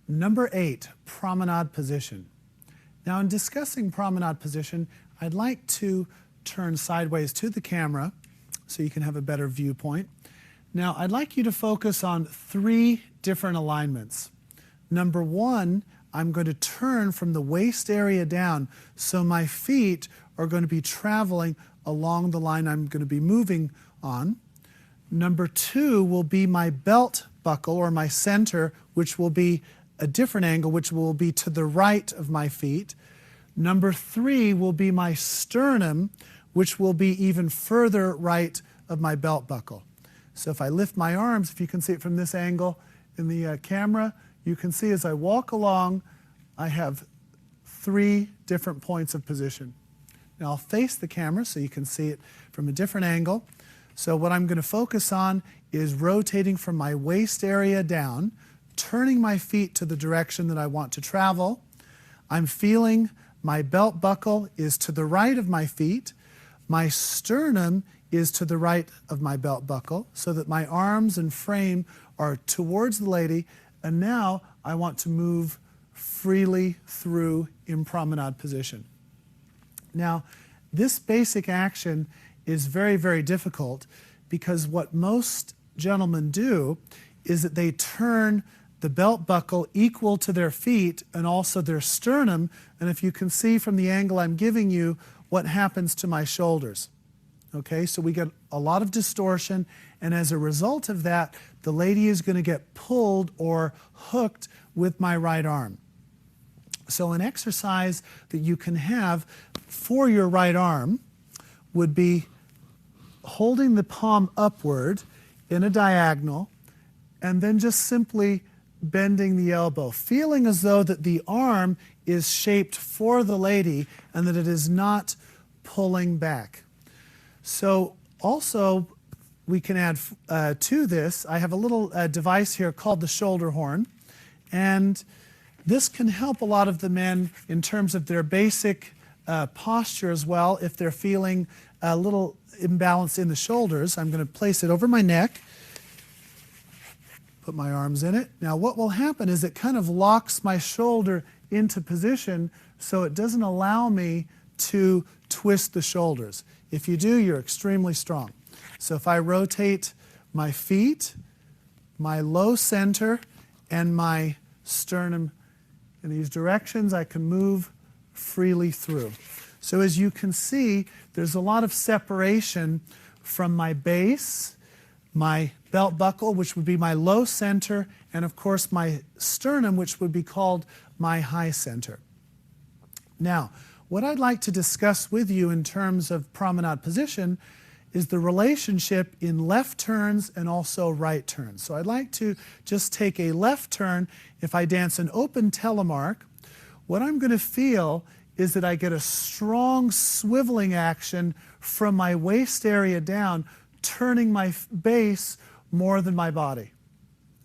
Number 8, promenade position. Now, in discussing promenade position, I'd like to turn sideways to the camera so you can have a better viewpoint. Now, I'd like you to focus on 3 different alignments. Number 1, I'm going to turn from the waist area down, so my feet are going to be traveling along the line I'm going to be moving on. Number 2 will be my belt buckle, or my center, which will be a different angle, which will be to the right of my feet. Number 3 will be my sternum, which will be even further right of my belt buckle. So if I lift my arms, if you can see it from this angle in the camera, you can see as I walk along, I have 3 different points of position. Now I'll face the camera so you can see it from a different angle. So what I'm going to focus on is rotating from my waist area down, turning my feet to the direction that I want to travel. I'm feeling my belt buckle is to the right of my feet. My sternum is to the right of my belt buckle, so that my arms and frame are towards the lady. And now I want to move freely through in promenade position. Now, this basic action is very, very difficult, because what most gentlemen do is that they turn the belt buckle equal to their feet and also their sternum. And if you can see from the angle I'm giving you what happens to my shoulders. Okay, so we get a lot of distortion, and as a result of that, the lady is going to get pulled or hooked with my right arm. So an exercise that you can have for your right arm would be holding the palm upward in a diagonal, and then just simply bending the elbow, feeling as though that the arm is shaped for the lady and that it is not pulling back. So also we can add to this, I have a little device here called the shoulder horn, and this can help a lot of the men in terms of their basic posture as well. If they're feeling a little imbalance in the shoulders, I'm going to place it over my neck, put my arms in it. Now what will happen is it kind of locks my shoulder into position, so it doesn't allow me to twist the shoulders. If you do, you're extremely strong. So if I rotate my feet, my low center, and my sternum in these directions, I can move freely through. So as you can see, there's a lot of separation from my base, my belt buckle, which would be my low center, and of course my sternum, which would be called my high center. Now, what I'd like to discuss with you in terms of promenade position is the relationship in left turns and also right turns. So I'd like to just take a left turn. If I dance an open telemark, what I'm going to feel is that I get a strong swiveling action from my waist area down, turning my base more than my body.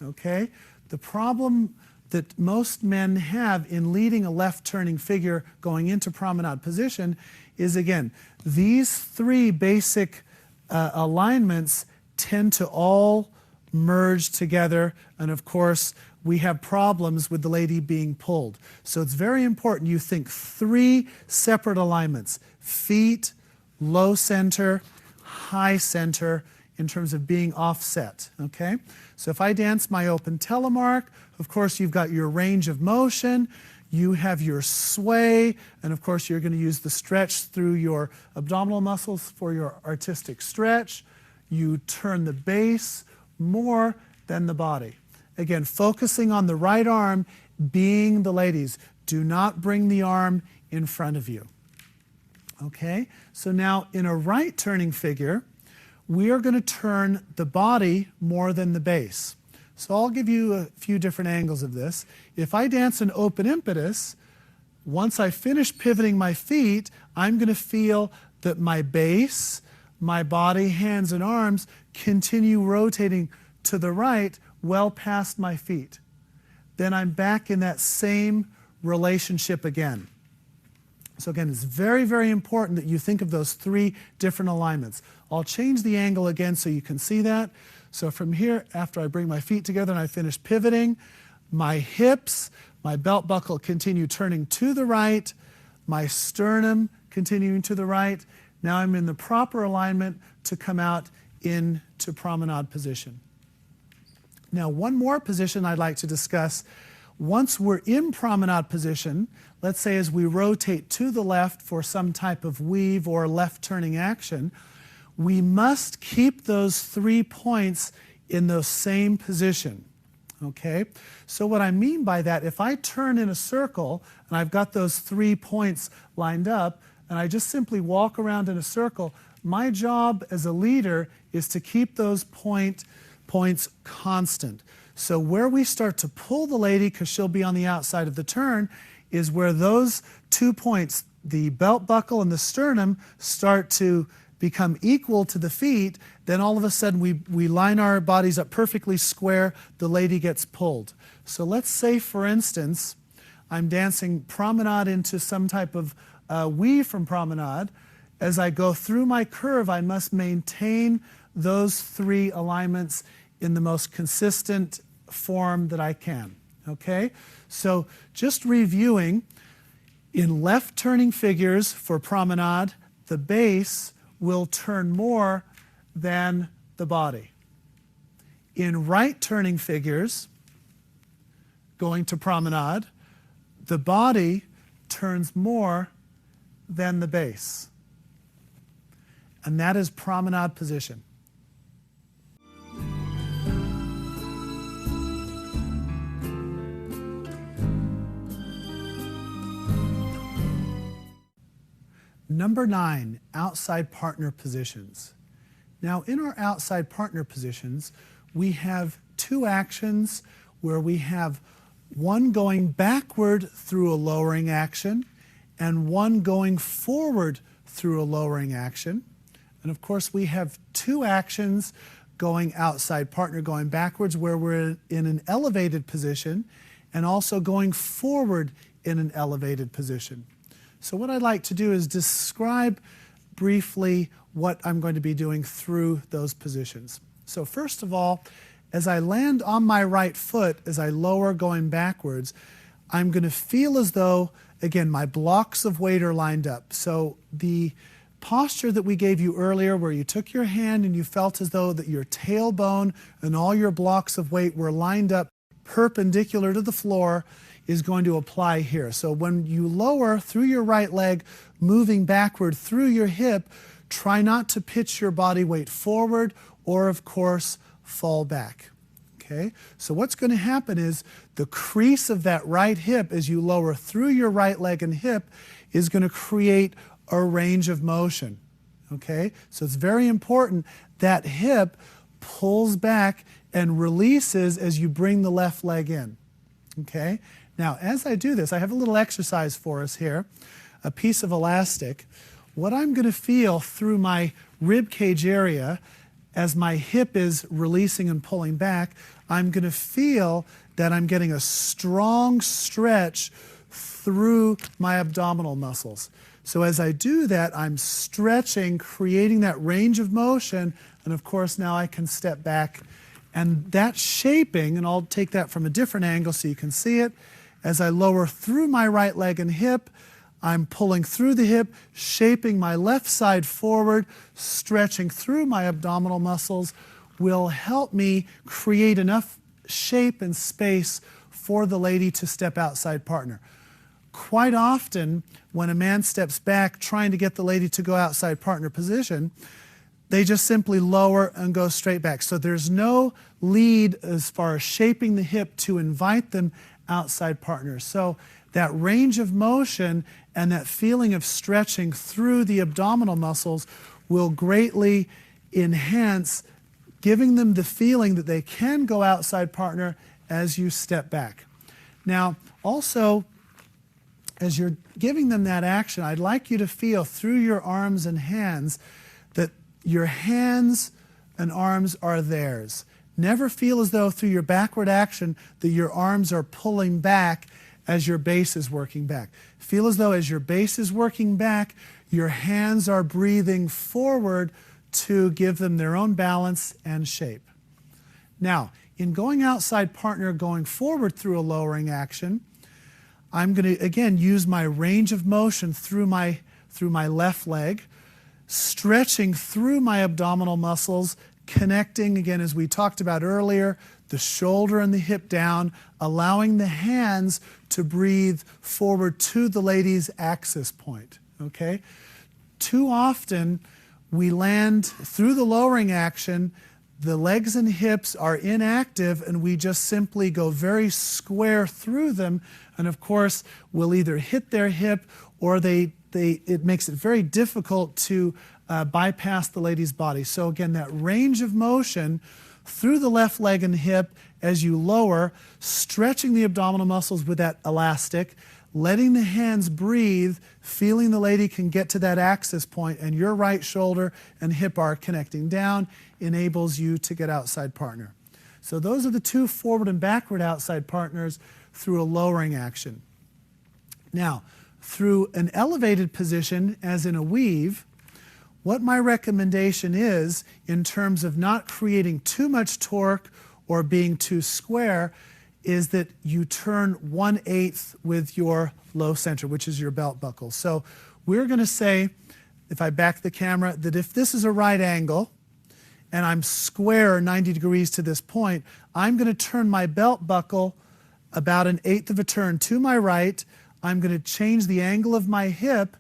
Okay? The problem that most men have in leading a left-turning figure going into promenade position is, again, these 3 basic alignments tend to all merge together, and of course we have problems with the lady being pulled. So it's very important you think 3 separate alignments: feet, low center, high center, in terms of being offset, okay? So if I dance my open telemark, of course you've got your range of motion, you have your sway, and of course you're going to use the stretch through your abdominal muscles for your artistic stretch. You turn the base more than the body. Again, focusing on the right arm being the ladies. Do not bring the arm in front of you. Okay? So now in a right turning figure, we are going to turn the body more than the base. So I'll give you a few different angles of this. If I dance an open impetus, once I finish pivoting my feet, I'm going to feel that my base, my body, hands, and arms continue rotating to the right well past my feet. Then I'm back in that same relationship again. So again, it's very, very important that you think of those 3 different alignments. I'll change the angle again so you can see that. So from here, after I bring my feet together and I finish pivoting, my hips, my belt buckle continue turning to the right, my sternum continuing to the right. Now I'm in the proper alignment to come out into promenade position. Now one more position I'd like to discuss. Once we're in promenade position, let's say as we rotate to the left for some type of weave or left turning action, we must keep those 3 points in the same position. Okay? So what I mean by that, if I turn in a circle and I've got those 3 points lined up and I just simply walk around in a circle, my job as a leader is to keep those points constant. So where we start to pull the lady, because she'll be on the outside of the turn, is where those 2 points, the belt buckle and the sternum, start to become equal to the feet. Then all of a sudden we line our bodies up perfectly square, the lady gets pulled. So let's say, for instance, I'm dancing promenade into some type of weave from promenade. As I go through my curve, I must maintain those 3 alignments in the most consistent form that I can. Okay? So just reviewing, in left turning figures for promenade, the base will turn more than the body. In right turning figures, going to promenade, the body turns more than the base. And that is promenade position. Number 9, outside partner positions. Now in our outside partner positions, we have 2 actions where we have one going backward through a lowering action and one going forward through a lowering action. And of course we have 2 actions going outside partner, going backwards where we're in an elevated position, and also going forward in an elevated position. So what I'd like to do is describe briefly what I'm going to be doing through those positions. So first of all, as I land on my right foot, as I lower going backwards, I'm going to feel as though, again, my blocks of weight are lined up. So the posture that we gave you earlier, where you took your hand and you felt as though that your tailbone and all your blocks of weight were lined up perpendicular to the floor, is going to apply here. So when you lower through your right leg, moving backward through your hip, try not to pitch your body weight forward or, of course, fall back. Okay? So what's going to happen is the crease of that right hip as you lower through your right leg and hip is going to create a range of motion. Okay? So it's very important that hip pulls back and releases as you bring the left leg in. Okay? Now, as I do this, I have a little exercise for us here, a piece of elastic. What I'm going to feel through my rib cage area as my hip is releasing and pulling back, I'm going to feel that I'm getting a strong stretch through my abdominal muscles. So as I do that, I'm stretching, creating that range of motion, And of course, now I can step back. And that shaping, and I'll take that from a different angle so you can see it, as I lower through my right leg and hip, I'm pulling through the hip, shaping my left side forward, stretching through my abdominal muscles, will help me create enough shape and space for the lady to step outside partner. Quite often, when a man steps back trying to get the lady to go outside partner position, they just simply lower and go straight back. So there's no lead as far as shaping the hip to invite them outside partner. So that range of motion and that feeling of stretching through the abdominal muscles will greatly enhance, giving them the feeling that they can go outside partner as you step back. Now, also, as you're giving them that action, I'd like you to feel through your arms and hands that your hands and arms are theirs. Never feel as though through your backward action that your arms are pulling back as your base is working back. Feel as though as your base is working back, your hands are breathing forward to give them their own balance and shape. Now, in going outside partner, going forward through a lowering action, I'm going to, again, use my range of motion through my left leg, stretching through my abdominal muscles, connecting, again, as we talked about earlier, the shoulder and the hip down, allowing the hands to breathe forward to the lady's axis point, okay? Too often, we land through the lowering action, the legs and hips are inactive, and we just simply go very square through them, and of course, we'll either hit their hip or it makes it very difficult to bypass the lady's body. So again, that range of motion through the left leg and hip as you lower, stretching the abdominal muscles with that elastic, letting the hands breathe, feeling the lady can get to that axis point, and your right shoulder and hip are connecting down, enables you to get outside partner. So those are the two forward and backward outside partners through a lowering action. Now, through an elevated position, as in a weave, what my recommendation is, in terms of not creating too much torque or being too square, is that you turn 1/8 with your low center, which is your belt buckle. So we're going to say, if I back the camera, that if this is a right angle and I'm square 90 degrees to this point, I'm going to turn my belt buckle about 1/8 of a turn to my right. I'm going to change the angle of my hip.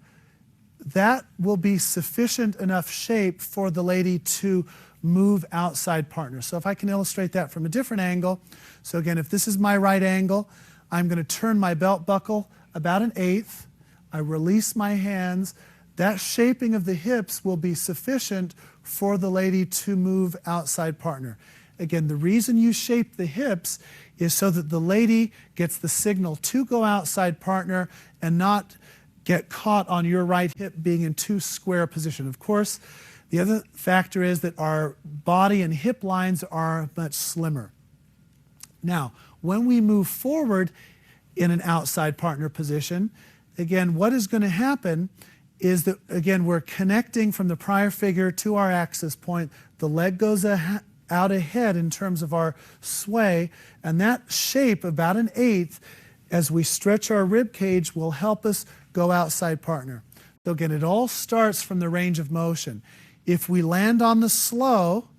That will be sufficient enough shape for the lady to move outside partner. So if I can illustrate that from a different angle. So again, if this is my right angle, I'm going to turn my belt buckle about 1/8. I release my hands. That shaping of the hips will be sufficient for the lady to move outside partner. Again, the reason you shape the hips is so that the lady gets the signal to go outside partner and not get caught on your right hip being in too square a position. Of course, the other factor is that our body and hip lines are much slimmer. Now, when we move forward in an outside partner position, again, what is going to happen is that, again, we're connecting from the prior figure to our axis point. The leg goes out ahead in terms of our sway, and that shape, about 1/8, as we stretch our rib cage, will help us go outside partner. So again, it all starts from the range of motion. If we land on the slow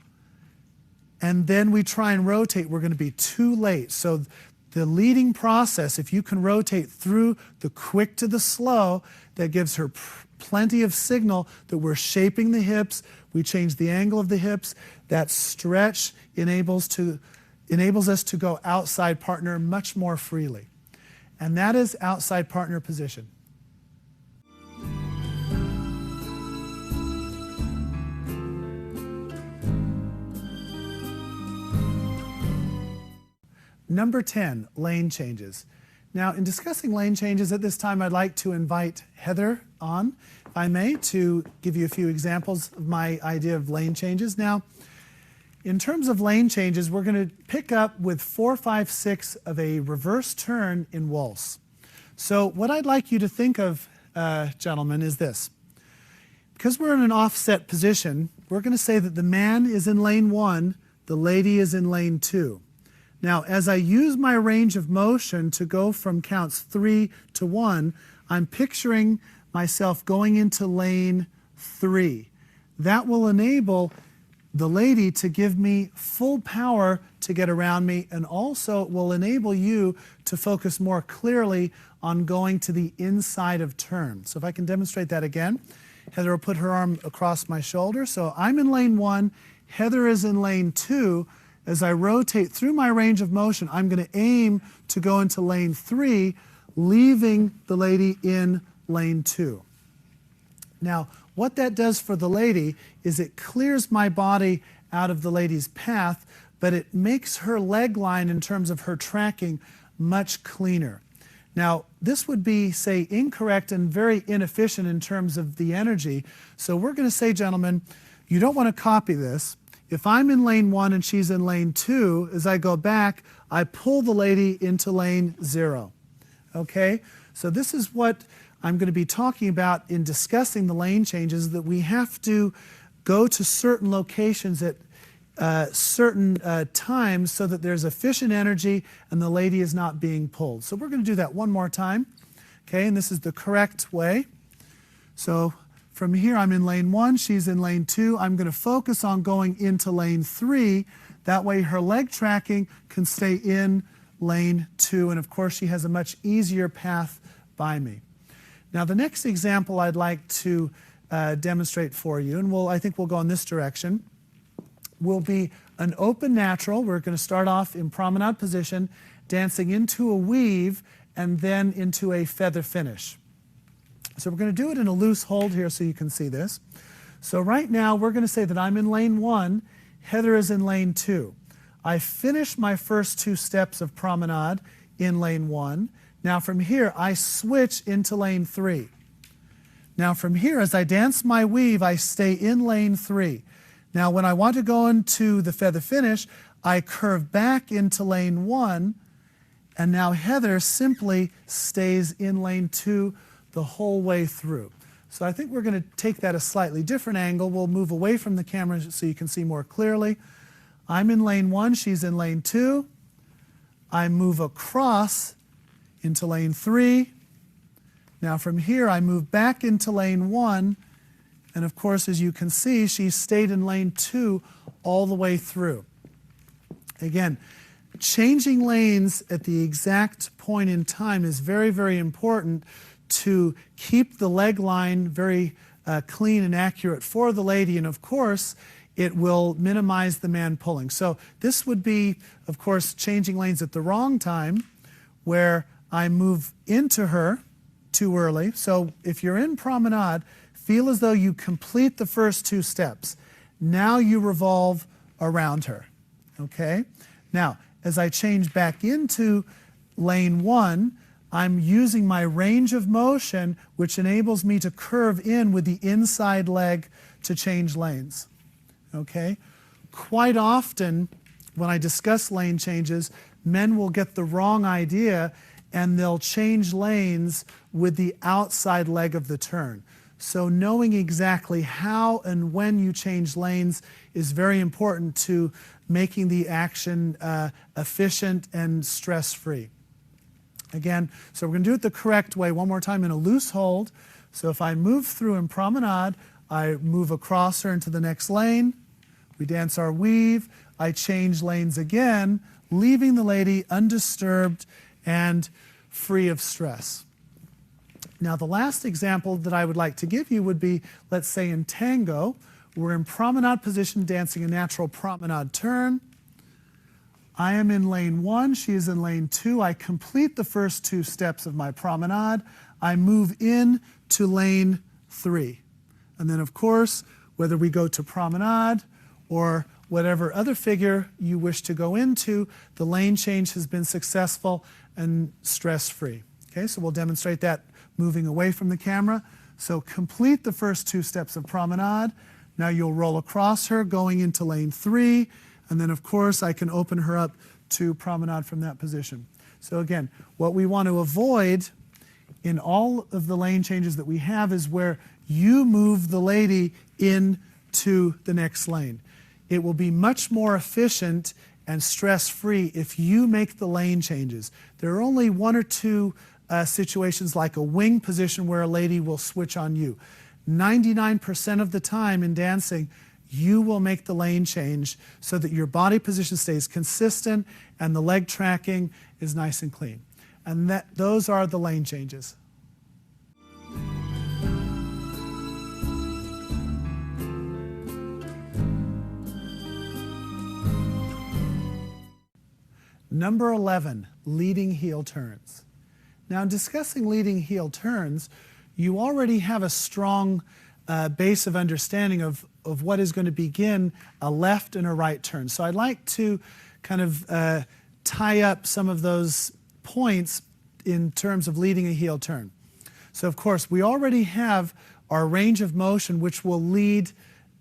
and then we try and rotate, we're going to be too late. So the leading process, if you can rotate through the quick to the slow, that gives her plenty of signal that we're shaping the hips, we change the angle of the hips, that stretch enables us to go outside partner much more freely. And that is outside partner position. Number 10, lane changes. Now, in discussing lane changes at this time, I'd like to invite Heather on, if I may, to give you a few examples of my idea of lane changes. Now, in terms of lane changes, we're going to pick up with 4, 5, 6 of a reverse turn in waltz. So what I'd like you to think of, gentlemen, is this. Because we're in an offset position, we're going to say that the man is in lane 1, the lady is in lane 2. Now, as I use my range of motion to go from counts 3 to 1, I'm picturing myself going into lane 3. That will enable the lady to give me full power to get around me, and also it will enable you to focus more clearly on going to the inside of turn. So if I can demonstrate that again, Heather will put her arm across my shoulder. So I'm in lane 1, Heather is in lane 2. As I rotate through my range of motion, I'm going to aim to go into lane 3, leaving the lady in lane 2. Now, what that does for the lady is it clears my body out of the lady's path, but it makes her leg line in terms of her tracking much cleaner. Now, this would be, say, incorrect and very inefficient in terms of the energy. So we're going to say, gentlemen, you don't want to copy this. If I'm in lane 1 and she's in lane 2, as I go back, I pull the lady into lane 0. Okay? So this is what I'm going to be talking about in discussing the lane changes, that we have to go to certain locations at certain times so that there's efficient energy and the lady is not being pulled. So we're going to do that one more time. Okay, and this is the correct way. So from here, I'm in lane 1, she's in lane 2. I'm going to focus on going into lane 3. That way her leg tracking can stay in lane 2. And of course, she has a much easier path by me. Now, the next example I'd like to demonstrate for you, and I think we'll go in this direction, will be an open natural. We're going to start off in promenade position, dancing into a weave, and then into a feather finish. So we're going to do it in a loose hold here so you can see this. So right now, we're going to say that I'm in lane 1, Heather is in lane 2. I finished my first 2 steps of promenade in lane 1. Now from here, I switch into lane 3. Now from here, as I dance my weave, I stay in lane 3. Now when I want to go into the feather finish, I curve back into lane 1, and now Heather simply stays in lane 2 the whole way through. So I think we're going to take that a slightly different angle. We'll move away from the camera so you can see more clearly. I'm in lane 1, she's in lane 2. I move across into lane 3. Now from here, I move back into lane 1. And of course, as you can see, she stayed in lane 2 all the way through. Again, changing lanes at the exact point in time is very, very important to keep the leg line very clean and accurate for the lady. And of course, it will minimize the man pulling. So this would be, of course, changing lanes at the wrong time, where I move into her too early. So if you're in promenade, feel as though you complete the first 2 steps. Now you revolve around her. Okay? Now, as I change back into lane 1, I'm using my range of motion, which enables me to curve in with the inside leg to change lanes. Okay? Quite often, when I discuss lane changes, men will get the wrong idea and they'll change lanes with the outside leg of the turn. So knowing exactly how and when you change lanes is very important to making the action efficient and stress-free. Again, so we're going to do it the correct way one more time in a loose hold. So if I move through in promenade, I move across her into the next lane. We dance our weave. I change lanes again, leaving the lady undisturbed and free of stress. Now, the last example that I would like to give you would be, let's say in tango, we're in promenade position dancing a natural promenade turn. I am in lane 1, she is in lane 2. I complete the first 2 steps of my promenade. I move in to lane 3. And then, of course, whether we go to promenade or whatever other figure you wish to go into, the lane change has been successful and stress-free. Okay, so we'll demonstrate that moving away from the camera. So complete the first 2 steps of promenade. Now you'll roll across her going into lane 3, and then of course I can open her up to promenade from that position. So again, what we want to avoid in all of the lane changes that we have is where you move the lady in to the next lane. It will be much more efficient and stress-free if you make the lane changes. There are only one or two situations like a wing position where a lady will switch on you. 99% of the time in dancing, you will make the lane change so that your body position stays consistent and the leg tracking is nice and clean. And those are the lane changes. Number 11, leading heel turns. Now, in discussing leading heel turns, you already have a strong base of understanding of what is going to begin a left and a right turn. So I'd like to kind of tie up some of those points in terms of leading a heel turn. So of course, we already have our range of motion which will lead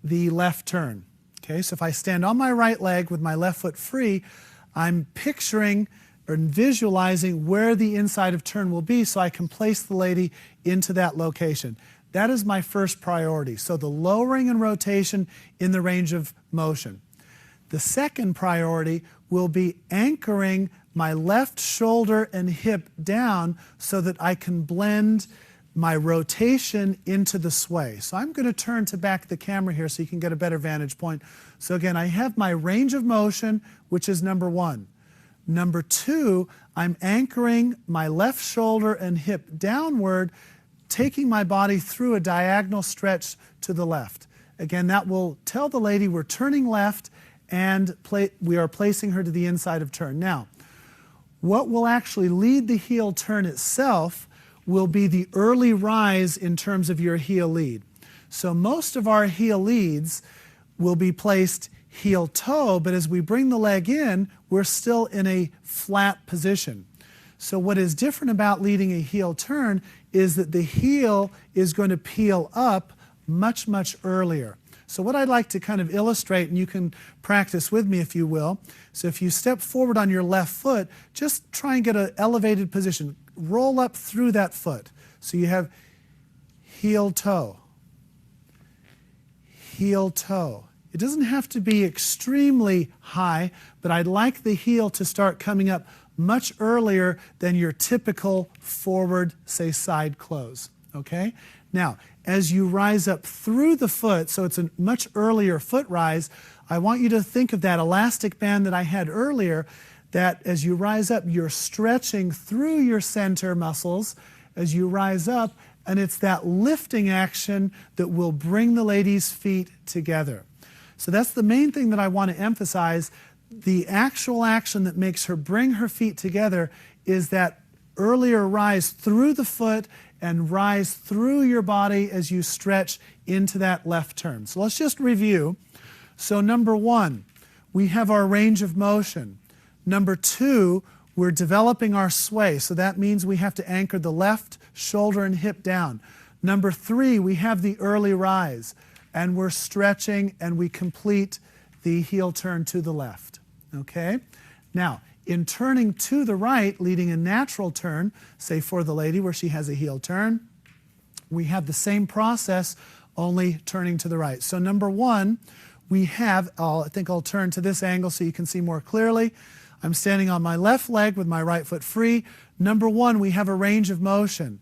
the left turn. Okay, so if I stand on my right leg with my left foot free, I'm picturing or visualizing where the inside of turn will be so I can place the lady into that location. That is my first priority. So the lowering and rotation in the range of motion. The second priority will be anchoring my left shoulder and hip down so that I can blend my rotation into the sway. So I'm going to turn to back the camera here so you can get a better vantage point. So again, I have my range of motion, which is number 1. Number 2, I'm anchoring my left shoulder and hip downward, taking my body through a diagonal stretch to the left. Again, that will tell the lady we're turning left and we are placing her to the inside of turn. Now, what will actually lead the heel turn itself will be the early rise in terms of your heel lead. So most of our heel leads will be placed heel toe, but as we bring the leg in, we're still in a flat position. So what is different about leading a heel turn is that the heel is going to peel up much, much earlier. So what I'd like to kind of illustrate, and you can practice with me if you will, so if you step forward on your left foot, just try and get an elevated position. Roll up through that foot. So you have heel toe, heel toe. It doesn't have to be extremely high, but I'd like the heel to start coming up much earlier than your typical forward, say, side close. Okay? Now, as you rise up through the foot, so it's a much earlier foot rise, I want you to think of that elastic band that I had earlier, that as you rise up, you're stretching through your center muscles as you rise up, and it's that lifting action that will bring the lady's feet together. So that's the main thing that I want to emphasize. The actual action that makes her bring her feet together is that earlier rise through the foot and rise through your body as you stretch into that left turn. So let's just review. So number 1, we have our range of motion. Number 2, we're developing our sway. So that means we have to anchor the left shoulder and hip down. Number 3, we have the early rise. And we're stretching and we complete the heel turn to the left. Okay? Now, in turning to the right, leading a natural turn, say for the lady where she has a heel turn, we have the same process, only turning to the right. So number 1, we have, I think I'll turn to this angle so you can see more clearly. I'm standing on my left leg with my right foot free. Number 1, we have a range of motion.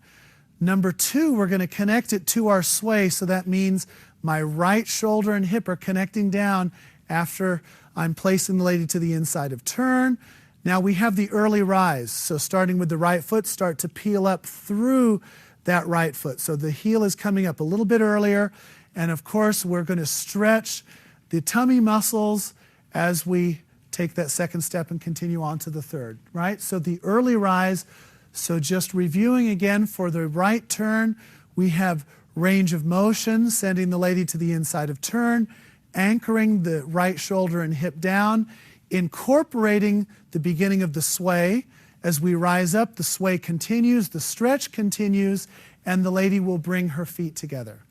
Number 2, we're going to connect it to our sway, so that means my right shoulder and hip are connecting down after I'm placing the lady to the inside of turn. Now we have the early rise. So starting with the right foot, start to peel up through that right foot. So the heel is coming up a little bit earlier. And of course, we're going to stretch the tummy muscles as we take that second step and continue on to the third, right? So the early rise. So just reviewing again, for the right turn, we have range of motion, sending the lady to the inside of turn, anchoring the right shoulder and hip down, incorporating the beginning of the sway. As we rise up, the sway continues, the stretch continues, and the lady will bring her feet together.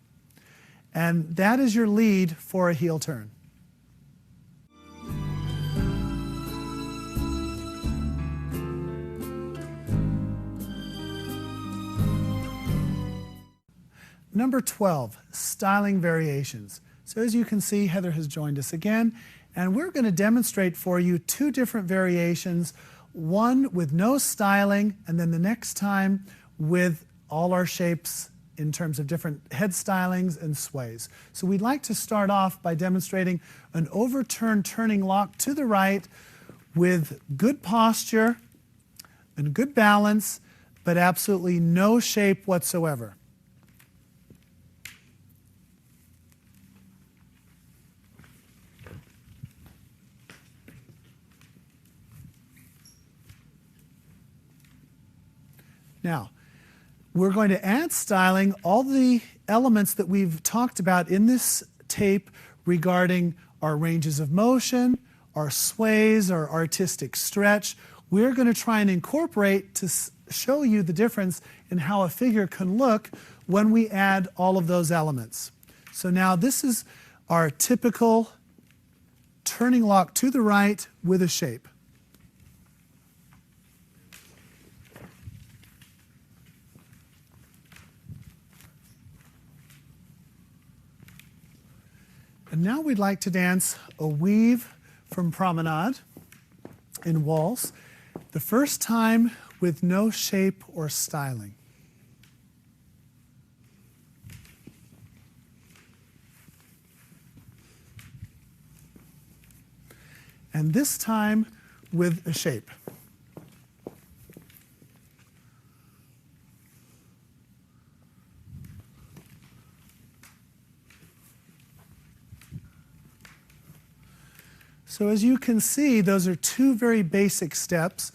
And that is your lead for a heel turn. Number 12, styling variations. So as you can see, Heather has joined us again, and we're going to demonstrate for you two different variations, one with no styling, and then the next time with all our shapes in terms of different head stylings and sways. So we'd like to start off by demonstrating an overturned turning lock to the right with good posture and good balance, but absolutely no shape whatsoever. Now, we're going to add styling, all the elements that we've talked about in this tape regarding our ranges of motion, our sways, our artistic stretch. We're going to try and incorporate to show you the difference in how a figure can look when we add all of those elements. So now this is our typical turning lock to the right with a shape. And now we'd like to dance a weave from Promenade in Waltz, the first time with no shape or styling. And this time with a shape. So as you can see, those are two very basic steps.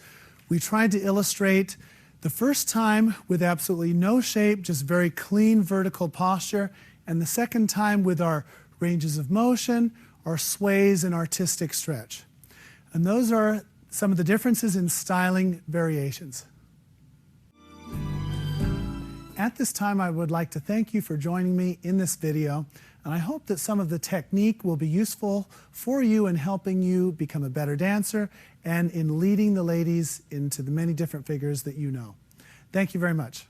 We tried to illustrate the first time with absolutely no shape, just very clean vertical posture, and the second time with our ranges of motion, our sways, and artistic stretch. And those are some of the differences in styling variations. At this time, I would like to thank you for joining me in this video. And I hope that some of the technique will be useful for you in helping you become a better dancer and in leading the ladies into the many different figures that you know. Thank you very much.